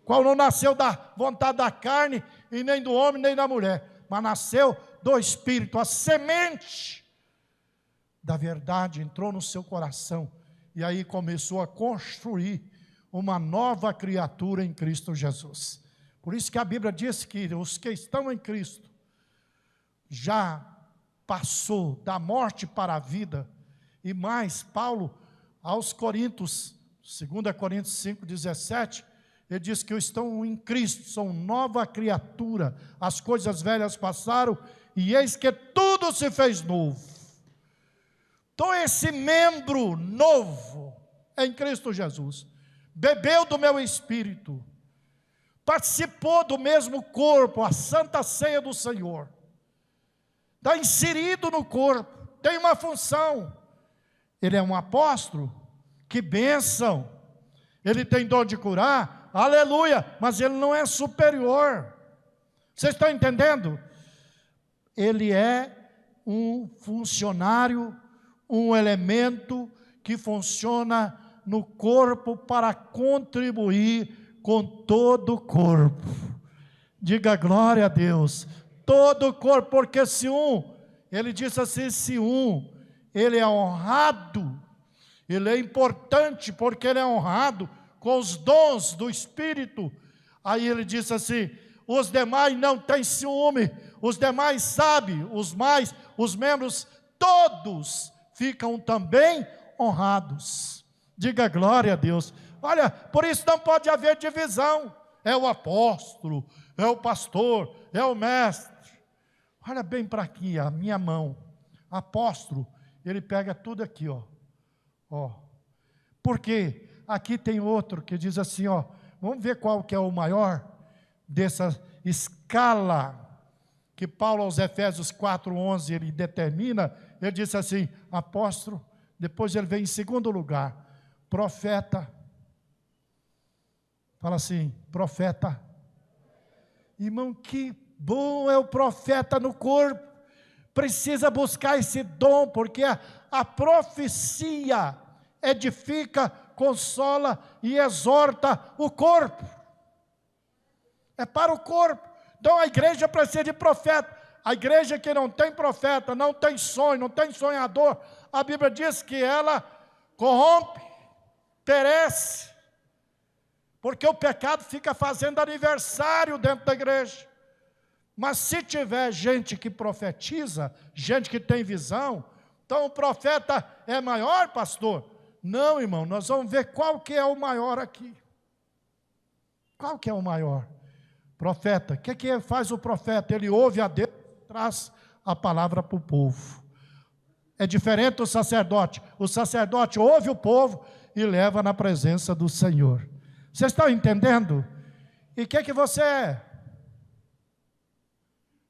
Qual não nasceu da vontade da carne, e nem do homem, nem da mulher, mas nasceu do Espírito, a semente da verdade entrou no seu coração, e aí começou a construir uma nova criatura em Cristo Jesus. Por isso que a Bíblia diz que os que estão em Cristo já passou da morte para a vida. E mais, Paulo, aos Coríntios, 2 Coríntios 5,17, ele diz que estão em Cristo, são nova criatura, as coisas velhas passaram, e eis que tudo se fez novo. Então esse membro novo em Cristo Jesus, bebeu do meu Espírito, participou do mesmo corpo, a santa ceia do Senhor, está inserido no corpo, tem uma função. Ele é um apóstolo, que bênção, ele tem dom de curar, aleluia, mas ele não é superior. Vocês estão entendendo? Ele é um funcionário, um elemento que funciona no corpo para contribuir com todo o corpo. Diga glória a Deus. Todo o corpo, porque se ele disse assim, se ele é honrado, ele é importante porque ele é honrado com os dons do Espírito. Aí ele disse assim, os demais não têm ciúme, os demais sabem, os membros, todos ficam também honrados. Diga glória a Deus. Olha, por isso não pode haver divisão. É o apóstolo, é o pastor, é o mestre. Olha bem para aqui, a minha mão. Apóstolo, ele pega tudo aqui, ó. Porque aqui tem outro que diz assim, ó. Vamos ver qual que é o maior dessa escala que Paulo aos Efésios 4:11 ele determina. Ele disse assim, apóstolo, depois ele vem em segundo lugar, profeta. Fala assim, profeta. Irmão, que bom é o profeta no corpo. Precisa buscar esse dom, porque a profecia edifica, consola e exorta o corpo. É para o corpo. Então a igreja precisa de profeta. A igreja que não tem profeta, não tem sonho, não tem sonhador, a Bíblia diz que ela corrompe, perece, porque o pecado fica fazendo aniversário dentro da igreja. Mas se tiver gente que profetiza, gente que tem visão, então o profeta é maior, pastor? Não, irmão, nós vamos ver qual que é o maior aqui. Qual que é o maior? Profeta. O que faz o profeta? Ele ouve a Deus, traz a palavra para o povo. É diferente do sacerdote. O sacerdote ouve o povo e leva na presença do Senhor. Vocês estão entendendo? E o que você é?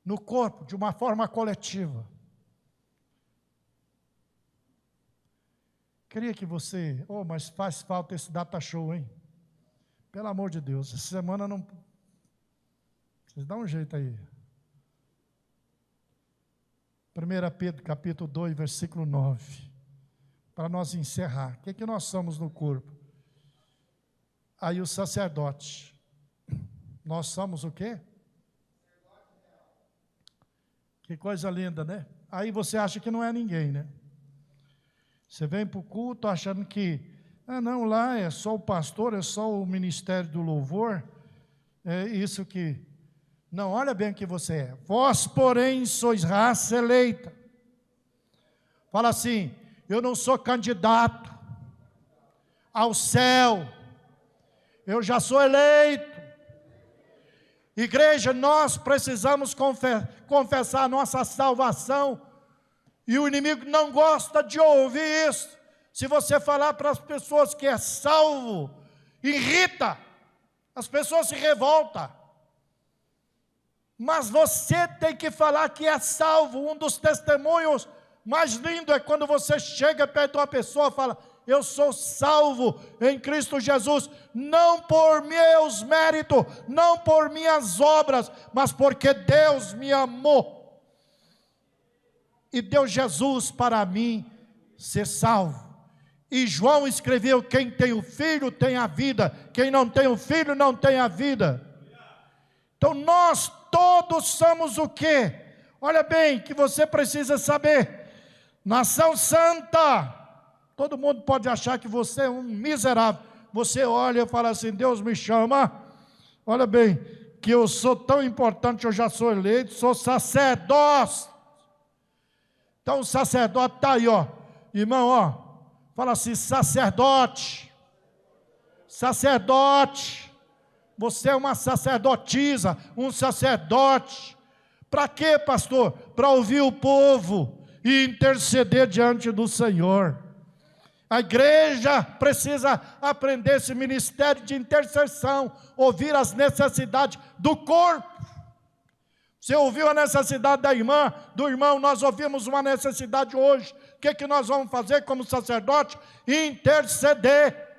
No corpo, de uma forma coletiva. Queria que você... mas faz falta esse data show, hein? Pelo amor de Deus, essa semana não... Vocês dão um jeito aí. 1 Pedro, capítulo 2, versículo 9. Para nós encerrar. O que nós somos no corpo? Aí o sacerdote. Nós somos o quê? Que coisa linda, né? Aí você acha que não é ninguém, né? Você vem para o culto achando que, não, lá é só o pastor, é só o ministério do louvor, é isso que... Não, olha bem o que você é. Vós, porém, sois raça eleita. Fala assim, eu não sou candidato ao céu, eu já sou eleito. Igreja, nós precisamos confessar nossa salvação, e o inimigo não gosta de ouvir isso. Se você falar para as pessoas que é salvo, irrita, as pessoas se revoltam. Mas você tem que falar que é salvo. Um dos testemunhos mais lindos é quando você chega perto de uma pessoa e fala, eu sou salvo em Cristo Jesus, não por meus méritos, não por minhas obras, mas porque Deus me amou e deu Jesus para mim ser salvo. E João escreveu, quem tem o Filho tem a vida, quem não tem o Filho não tem a vida. Então nós todos somos o quê? Olha bem, que você precisa saber, nação santa. Todo mundo pode achar que você é um miserável. Você olha e fala assim, Deus me chama. Olha bem, que eu sou tão importante, eu já sou eleito, sou sacerdote. Então o sacerdote está aí, ó. Irmão, ó, fala assim, sacerdote. Sacerdote. Você é uma sacerdotisa, um sacerdote. Para quê, pastor? Para ouvir o povo e interceder diante do Senhor. A igreja precisa aprender esse ministério de intercessão, ouvir as necessidades do corpo. Você ouviu a necessidade da irmã, do irmão, nós ouvimos uma necessidade hoje. O que nós vamos fazer como sacerdote? Interceder.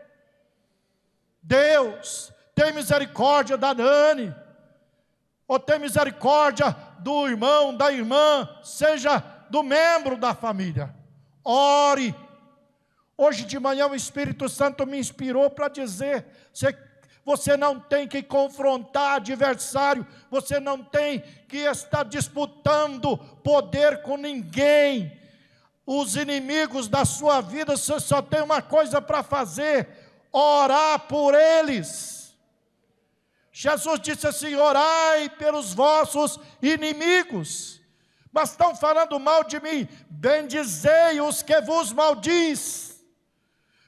Deus, tem misericórdia da Nani, ou tem misericórdia do irmão, da irmã, seja do membro da família. Ore Hoje de manhã o Espírito Santo me inspirou para dizer: você não tem que confrontar adversário, você não tem que estar disputando poder com ninguém. Os inimigos da sua vida, você só tem uma coisa para fazer: orar por eles. Jesus disse assim: orai pelos vossos inimigos. Mas estão falando mal de mim, bendizei os que vos maldiz.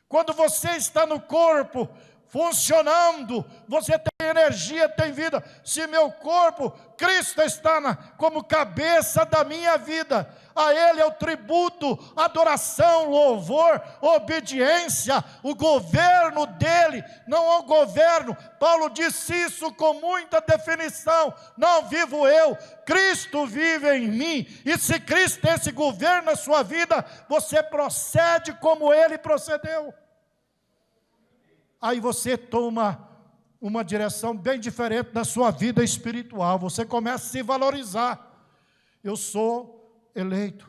Quando você está no corpo, funcionando, você tem energia, tem vida. Se meu corpo, Cristo está como cabeça da minha vida, a Ele é o tributo, adoração, louvor, obediência, o governo dEle, não é o governo. Paulo disse isso com muita definição: não vivo eu, Cristo vive em mim. E se Cristo tem esse governo na sua vida, você procede como Ele procedeu. Aí você toma uma direção bem diferente da sua vida espiritual, você começa a se valorizar. Eu sou eleito,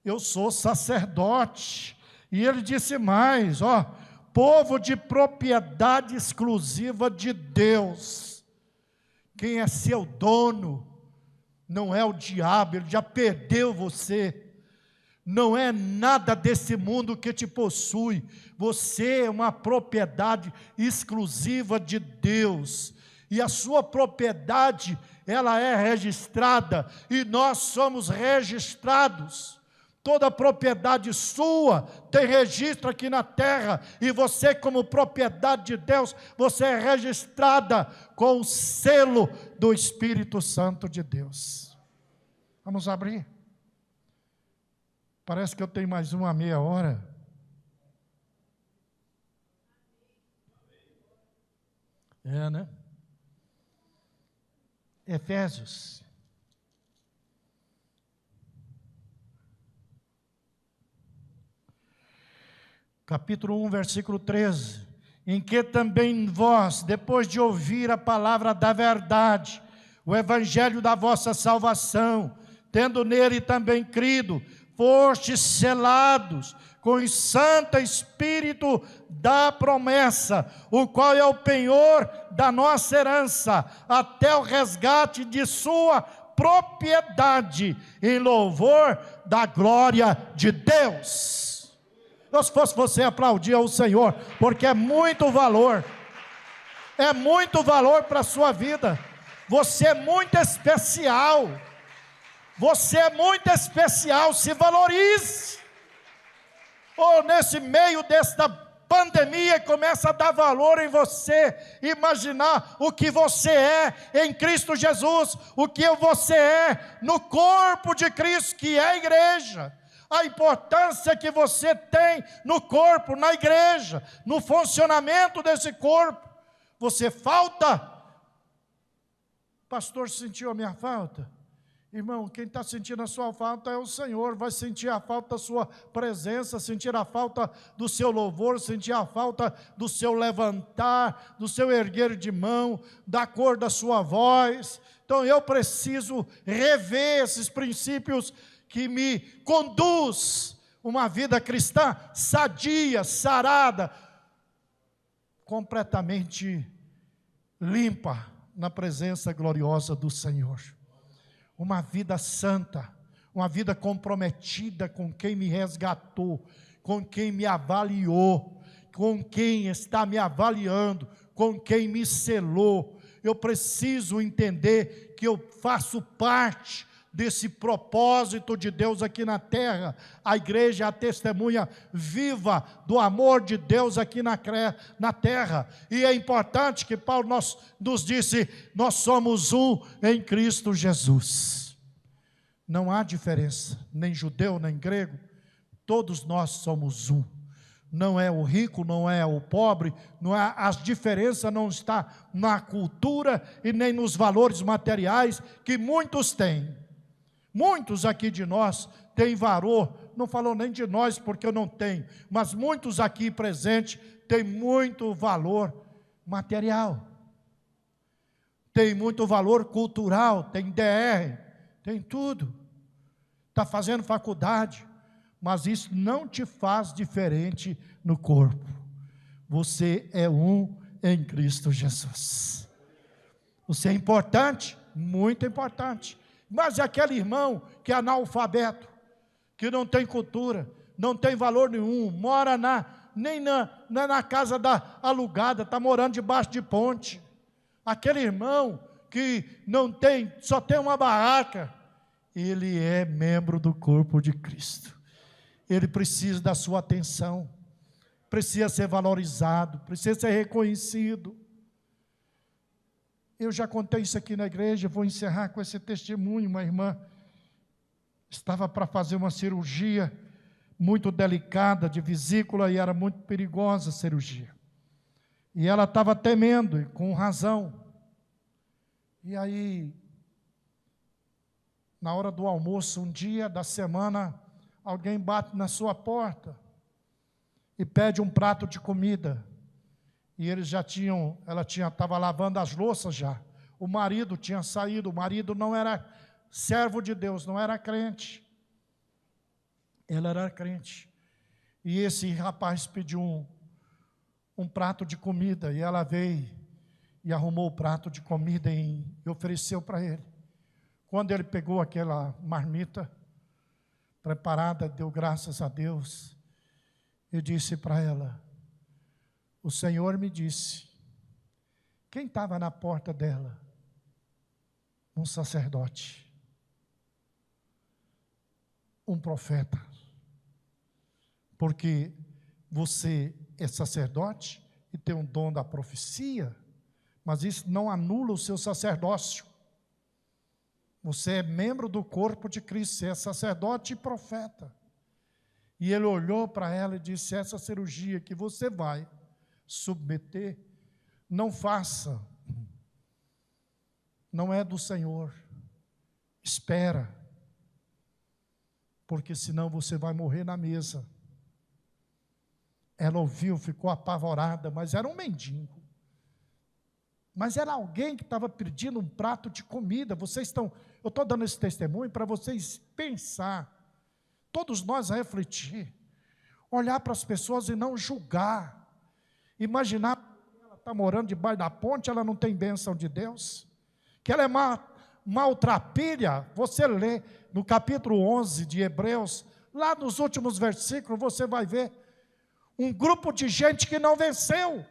eu sou sacerdote. E ele disse mais, povo de propriedade exclusiva de Deus. Quem é seu dono não é o diabo, ele já perdeu você. Não é nada desse mundo que te possui. Você é uma propriedade exclusiva de Deus. E a sua propriedade, ela é registrada. E nós somos registrados. Toda propriedade sua tem registro aqui na terra. E você, como propriedade de Deus, você é registrada com o selo do Espírito Santo de Deus. Vamos abrir. Parece que eu tenho mais uma meia hora. Né? Efésios. Capítulo 1, versículo 13. Em que também vós, depois de ouvir a palavra da verdade, o evangelho da vossa salvação, tendo nele também crido, fostes selados com o Santo Espírito da promessa, o qual é o penhor da nossa herança, até o resgate de sua propriedade, em louvor da glória de Deus. Se fosse você, aplaudir ao Senhor, porque é muito valor para a sua vida. Você é muito especial. Você é muito especial, se valorize. Nesse meio desta pandemia, começa a dar valor em você, imaginar o que você é em Cristo Jesus, o que você é no corpo de Cristo, que é a igreja. A importância que você tem no corpo, na igreja, no funcionamento desse corpo. Você falta? Pastor, sentiu a minha falta? Irmão, quem está sentindo a sua falta é o Senhor. Vai sentir a falta da sua presença, sentir a falta do seu louvor, sentir a falta do seu levantar, do seu erguer de mão, da cor da sua voz. Então eu preciso rever esses princípios que me conduz uma vida cristã sadia, sarada, completamente limpa na presença gloriosa do Senhor. Uma vida santa, uma vida comprometida com quem me resgatou, com quem me avaliou, com quem está me avaliando, com quem me selou. Eu preciso entender que eu faço parte desse propósito de Deus aqui na terra. A igreja é a testemunha viva do amor de Deus aqui na terra. E é importante que Paulo nos disse: nós somos um em Cristo Jesus. Não há diferença, nem judeu, nem grego, todos nós somos um. Não é o rico, não é o pobre, as diferenças não estão na cultura e nem nos valores materiais que muitos têm. Muitos aqui de nós têm valor, não falou nem de nós porque eu não tenho, mas muitos aqui presentes têm muito valor material, tem muito valor cultural, tem DR, tem tudo, está fazendo faculdade, mas isso não te faz diferente no corpo. Você é um em Cristo Jesus. Você é importante, muito importante. Mas aquele irmão que é analfabeto, que não tem cultura, não tem valor nenhum, mora nem na casa alugada, está morando debaixo de ponte. Aquele irmão que só tem uma barraca, ele é membro do corpo de Cristo. Ele precisa da sua atenção, precisa ser valorizado, precisa ser reconhecido. Eu já contei isso aqui na igreja, vou encerrar com esse testemunho. Uma irmã estava para fazer uma cirurgia muito delicada de vesícula e era muito perigosa a cirurgia. E ela estava temendo, e com razão. E aí, na hora do almoço, um dia da semana, alguém bate na sua porta e pede um prato de comida. E eles ela estava lavando as louças já. O marido tinha saído, o marido não era servo de Deus, não era crente. Ela era crente. E esse rapaz pediu um prato de comida, e ela veio e arrumou o prato de comida e ofereceu para ele. Quando ele pegou aquela marmita preparada, deu graças a Deus, e disse para ela: o Senhor me disse. Quem estava na porta dela? Um sacerdote, um profeta. Porque você é sacerdote e tem um dom da profecia, mas isso não anula o seu sacerdócio. Você é membro do corpo de Cristo, você é sacerdote e profeta. E ele olhou para ela e disse: essa cirurgia que você vai submeter, não faça, não é do Senhor, espera, porque senão você vai morrer na mesa. Ela ouviu, ficou apavorada, mas era um mendigo, mas era alguém que estava pedindo um prato de comida. Eu estou dando esse testemunho para vocês pensar, todos nós a refletir, olhar para as pessoas e não julgar, imaginar que ela está morando debaixo da ponte, ela não tem bênção de Deus, que ela é maltrapilha. Você lê no capítulo 11 de Hebreus, lá nos últimos versículos, você vai ver um grupo de gente que não venceu,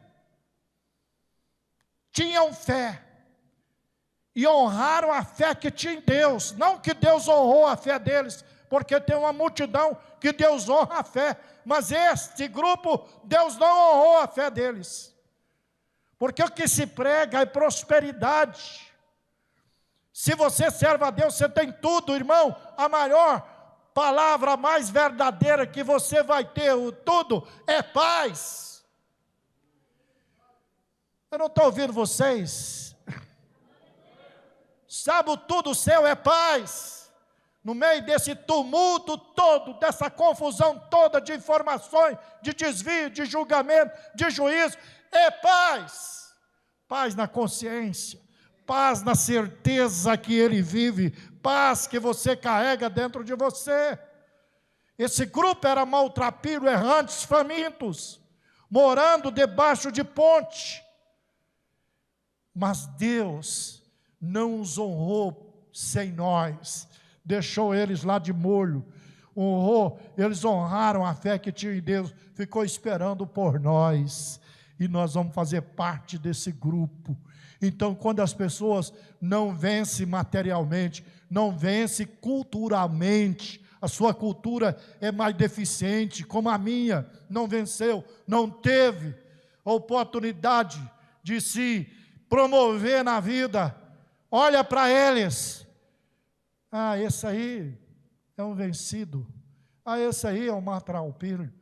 tinham fé, e honraram a fé que tinha em Deus, não que Deus honrou a fé deles, porque tem uma multidão que Deus honra a fé, mas este grupo, Deus não honrou a fé deles, porque o que se prega é prosperidade. Se você serve a Deus, você tem tudo, irmão. A maior palavra, mais verdadeira que você vai ter, o tudo, é paz. Eu não estou ouvindo vocês. Sabe, o tudo seu é paz. No meio desse tumulto todo, dessa confusão toda de informações, de desvio, de julgamento, de juízo, é paz. Paz na consciência, paz na certeza que Ele vive, paz que você carrega dentro de você. Esse grupo era maltrapilho, errantes, famintos, morando debaixo de ponte. Mas Deus não os honrou sem nós, deixou eles lá de molho, eles honraram a fé que tinham em Deus, ficou esperando por nós, e nós vamos fazer parte desse grupo. Então, quando as pessoas não vencem materialmente, não vencem culturalmente, a sua cultura é mais deficiente, como a minha, não venceu, não teve a oportunidade de se promover na vida, olha para eles: ah, esse aí é um vencido, ah, esse aí é um maltrapilho,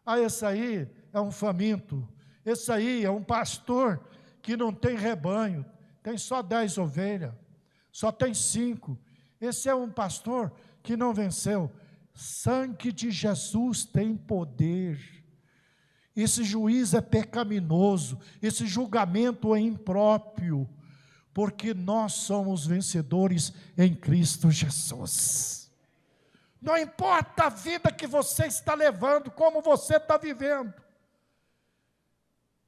ah, esse aí é um faminto, esse aí é um pastor que não tem rebanho, tem só 10 ovelhas, só tem 5, esse é um pastor que não venceu. Sangue de Jesus tem poder. Esse juiz é pecaminoso, esse julgamento é impróprio, porque nós somos vencedores em Cristo Jesus. Não importa a vida que você está levando, como você está vivendo,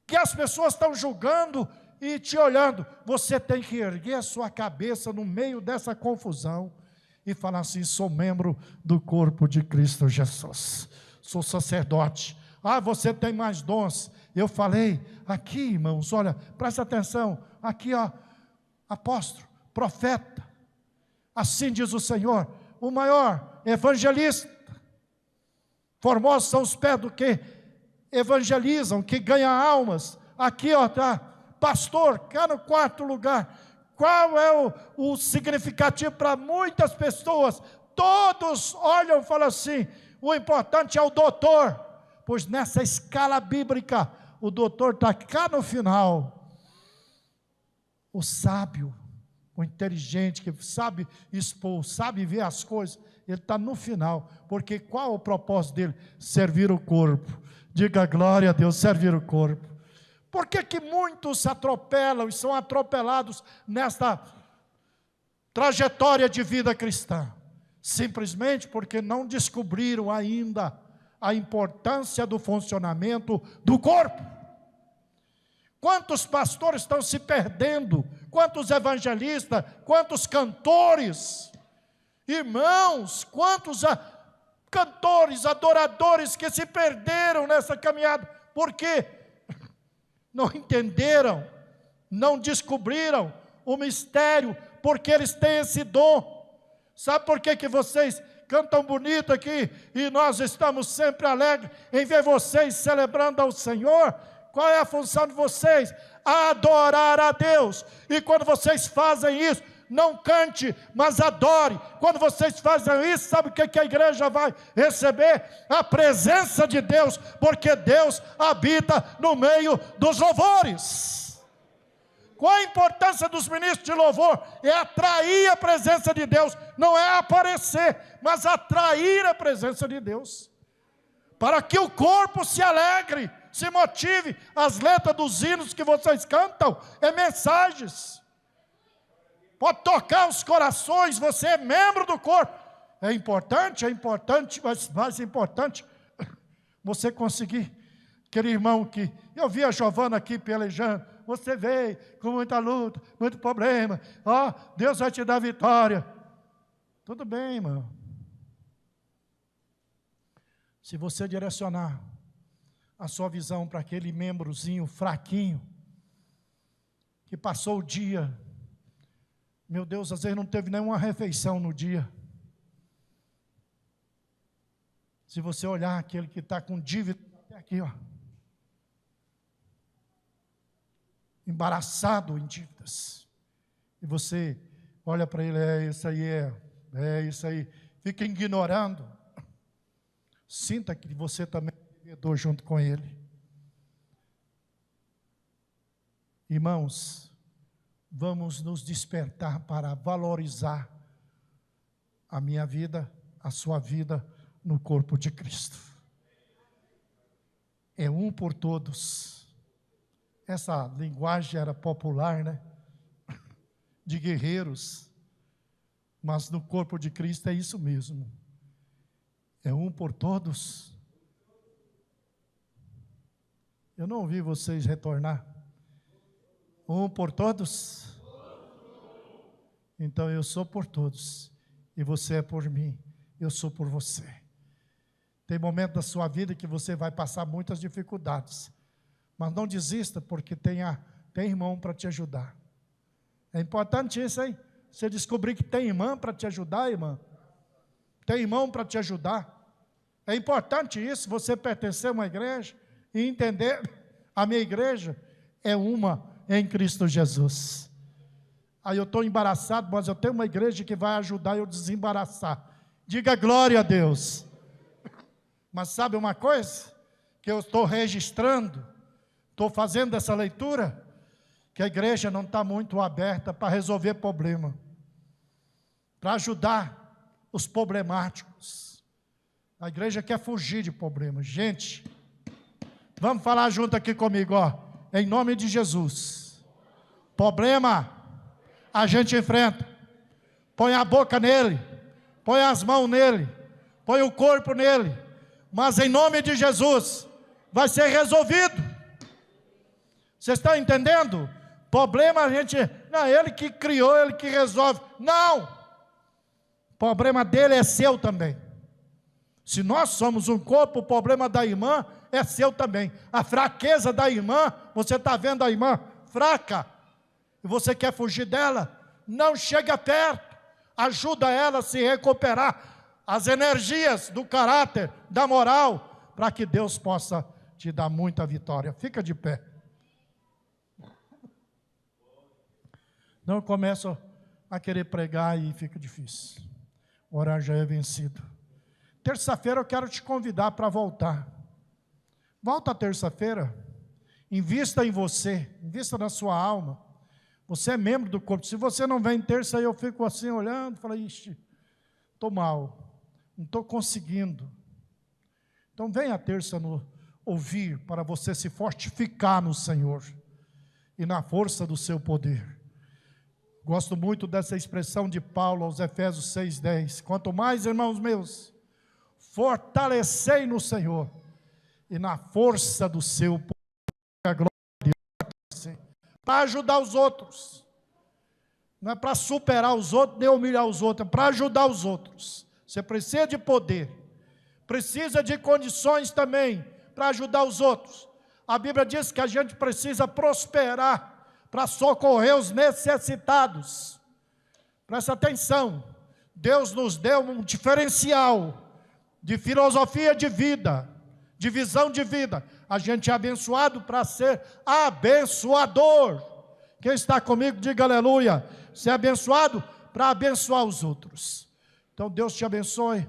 que as pessoas estão julgando e te olhando, você tem que erguer a sua cabeça no meio dessa confusão e falar assim: sou membro do corpo de Cristo Jesus, sou sacerdote. Ah, você tem mais dons. Eu falei aqui, irmãos, olha, presta atenção, aqui ó, apóstolo, profeta, assim diz o Senhor, o maior evangelista. Formosos são os pés do que evangelizam, que ganham almas. Aqui ó, tá, pastor, cá no quarto lugar. Qual é o significativo para muitas pessoas? Todos olham e falam assim: o importante é o doutor, pois nessa escala bíblica, o doutor está cá no final. O sábio, o inteligente, que sabe expor, sabe ver as coisas, ele está no final, porque qual o propósito dele? Servir o corpo. Diga glória a Deus, servir o corpo. Por que muitos se atropelam e são atropelados nesta trajetória de vida cristã? Simplesmente porque não descobriram ainda a importância do funcionamento do corpo. Quantos pastores estão se perdendo? Quantos evangelistas? Quantos cantores? Irmãos, quantos cantores, adoradores que se perderam nessa caminhada? Por quê? Não entenderam, não descobriram o mistério, porque eles têm esse dom. Sabe por que vocês cantam bonito aqui e nós estamos sempre alegres em ver vocês celebrando ao Senhor? Qual é a função de vocês? Adorar a Deus. E quando vocês fazem isso, não cante, mas adore. Quando vocês fazem isso, sabe o que a igreja vai receber? A presença de Deus, porque Deus habita no meio dos louvores. Qual a importância dos ministros de louvor? É atrair a presença de Deus, não é aparecer, mas atrair a presença de Deus, para que o corpo se alegre, se motive. As letras dos hinos que vocês cantam é mensagens. Pode tocar os corações, você é membro do corpo. É importante, mas mais importante, você conseguir. Aquele irmão que, eu vi a Giovana aqui pelejando, você veio com muita luta, muito problema, ó, Deus vai te dar vitória. Tudo bem, irmão. Se você direcionar a sua visão para aquele membrozinho fraquinho, que passou o dia, meu Deus, às vezes não teve nenhuma refeição no dia. Se você olhar aquele que está com dívida, até aqui, ó, embaraçado em dívidas, e você olha para ele, é isso aí, fica ignorando, sinta que você também é devedor junto com ele. Irmãos, vamos nos despertar para valorizar a minha vida, a sua vida no corpo de Cristo. É um por todos. Essa linguagem era popular, né? De guerreiros. Mas no corpo de Cristo é isso mesmo. É um por todos. Eu não ouvi vocês retornar. Um por todos? Então eu sou por todos, e você é por mim, eu sou por você. Tem momento da sua vida que você vai passar muitas dificuldades, mas não desista, porque tem irmão para te ajudar. É importante isso, hein? Você descobrir que tem irmã para te ajudar, irmã. Tem irmão para te ajudar. É importante isso, você pertencer a uma igreja e entender, a minha igreja é uma em Cristo Jesus. Aí eu estou embaraçado, mas eu tenho uma igreja que vai ajudar eu a desembaraçar. Diga glória a Deus. Mas sabe uma coisa? Que eu estou registrando, estou fazendo essa leitura, que a igreja não está muito aberta para resolver problema, para ajudar os problemáticos. A igreja quer fugir de problemas. Gente, vamos falar junto aqui comigo, ó. Em nome de Jesus. Problema, a gente enfrenta. Põe a boca nele, põe as mãos nele, põe o corpo nele, mas em nome de Jesus, vai ser resolvido. Vocês estão entendendo? Problema a gente, não, ele que criou, ele que resolve. Não! O problema dele é seu também. Se nós somos um corpo, o problema da irmã é seu também. A fraqueza da irmã, você está vendo a irmã fraca, e você quer fugir dela, não chega perto, ajuda ela a se recuperar as energias do caráter, da moral, para que Deus possa te dar muita vitória. Fica de pé. Não começo a querer pregar e fica difícil. Orar já é vencido. Terça-feira eu quero te convidar para voltar. Volta terça-feira, invista em você, invista na sua alma. Você é membro do corpo. Se você não vem terça, aí eu fico assim olhando, falo, ixi, estou mal, não estou conseguindo. Então venha terça ouvir, para você se fortificar no Senhor e na força do seu poder. Gosto muito dessa expressão de Paulo aos Efésios 6:10. Quanto mais, irmãos meus, fortalecei no Senhor e na força do seu poder, a glória de Deus, para ajudar os outros. Não é para superar os outros, nem humilhar os outros, é para ajudar os outros. Você precisa de poder, precisa de condições também para ajudar os outros. A Bíblia diz que a gente precisa prosperar para socorrer os necessitados. Presta atenção, Deus nos deu um diferencial de filosofia de vida, de visão de vida. A gente é abençoado para ser abençoador. Quem está comigo, diga aleluia. Ser abençoado para abençoar os outros. Então Deus te abençoe,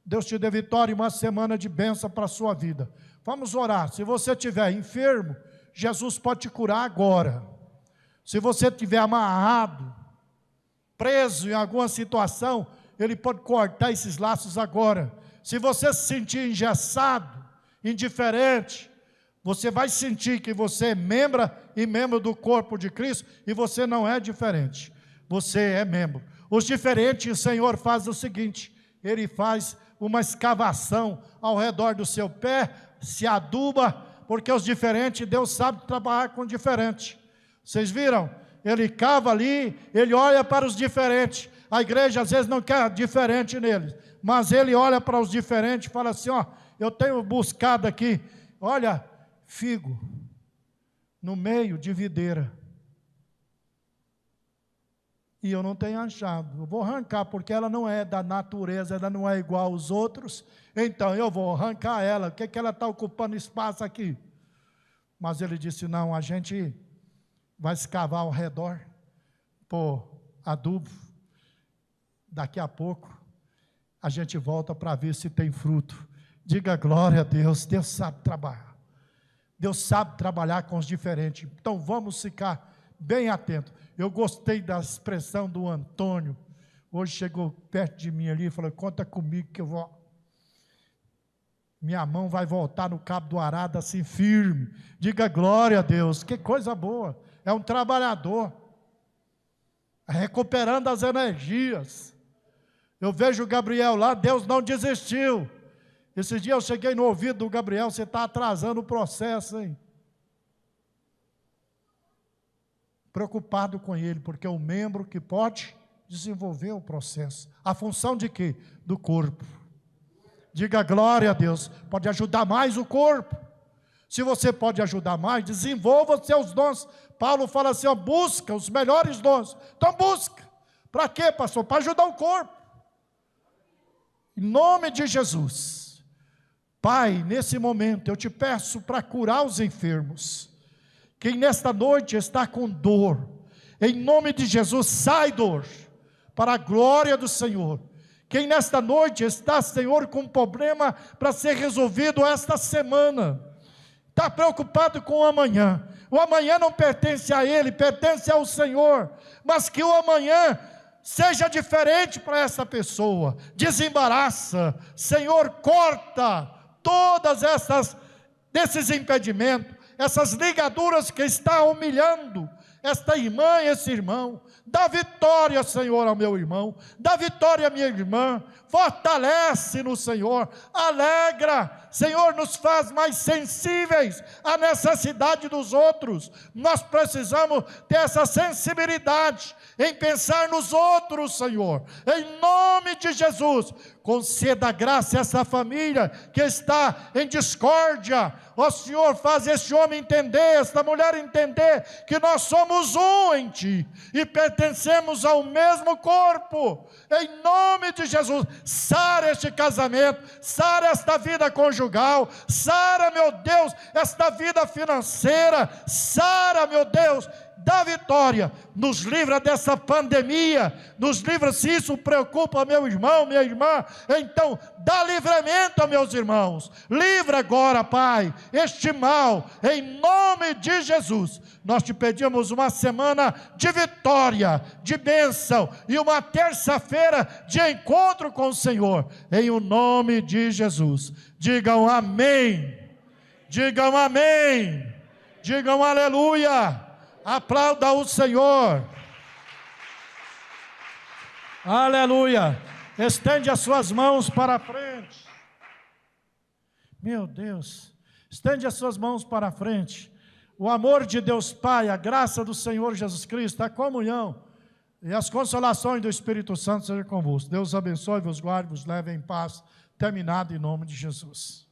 Deus te dê vitória e uma semana de bênção para a sua vida. Vamos orar. Se você estiver enfermo, Jesus pode te curar agora. Se você estiver amarrado, preso em alguma situação, Ele pode cortar esses laços agora. Se você se sentir engessado, indiferente, você vai sentir que você é membro e membro do corpo de Cristo, e você não é diferente, você é membro. Os diferentes, o Senhor faz o seguinte, Ele faz uma escavação ao redor do seu pé, se aduba, porque os diferentes, Deus sabe trabalhar com diferente. Vocês viram? Ele cava ali, Ele olha para os diferentes. A igreja às vezes não quer diferente neles, mas Ele olha para os diferentes e fala assim, ó, eu tenho buscado aqui, olha, figo, no meio de videira, e eu não tenho achado, eu vou arrancar, porque ela não é da natureza, ela não é igual aos outros, então eu vou arrancar ela, o que que ela está ocupando espaço aqui? Mas Ele disse, não, a gente vai escavar ao redor, pôr adubo, daqui a pouco, a gente volta para ver se tem fruto. Diga glória a Deus, Deus sabe trabalhar, Deus sabe trabalhar com os diferentes, então vamos ficar bem atentos. Eu gostei da expressão do Antônio, hoje chegou perto de mim ali e falou, conta comigo que eu vou, minha mão vai voltar no cabo do arado assim firme. Diga glória a Deus, que coisa boa, é um trabalhador, recuperando as energias. Eu vejo o Gabriel lá, Deus não desistiu. Esse dia eu cheguei no ouvido do Gabriel, você está atrasando o processo, hein? Preocupado com ele, porque é um membro que pode desenvolver o processo. A função de quê? Do corpo. Diga glória a Deus, pode ajudar mais o corpo. Se você pode ajudar mais, desenvolva os seus dons. Paulo fala assim, ó, busca os melhores dons. Então busca. Para quê, pastor? Para ajudar o corpo. Em nome de Jesus. Pai, nesse momento eu te peço para curar os enfermos. Quem nesta noite está com dor, em nome de Jesus, sai dor, para a glória do Senhor. Quem nesta noite está, Senhor, com um problema para ser resolvido esta semana, está preocupado com o amanhã não pertence a ele, pertence ao Senhor, mas que o amanhã seja diferente para essa pessoa, desembaraça, Senhor, corta todas desses impedimentos, essas ligaduras que estão humilhando esta irmã e esse irmão, Dá vitória, Senhor, ao meu irmão. Dá vitória à minha irmã. Fortalece no Senhor. Alegra. Senhor, nos faz mais sensíveis à necessidade dos outros. Nós precisamos ter essa sensibilidade em pensar nos outros, Senhor. Em nome de Jesus, conceda graça a essa família que está em discórdia. Ó Senhor, faz esse homem entender, esta mulher entender que nós somos um em Ti e pertencemos ao mesmo corpo. Em nome de Jesus, sara este casamento, sara esta vida conjugal, sara, meu Deus, esta vida financeira, sara, meu Deus, dá vitória, nos livra dessa pandemia, nos livra, se isso preocupa meu irmão, minha irmã, então dá livramento a meus irmãos, livra agora, Pai, este mal, em nome de Jesus. Nós te pedimos uma semana de vitória, de bênção, e uma terça-feira de encontro com o Senhor, em o nome de Jesus. Digam amém, digam amém, digam aleluia. Aplauda o Senhor. Aleluia. Estende as suas mãos para frente. Meu Deus. Estende as suas mãos para frente. O amor de Deus Pai, a graça do Senhor Jesus Cristo, a comunhão e as consolações do Espírito Santo sejam convosco. Deus abençoe, vos guarde, vos leve em paz. Terminado em nome de Jesus.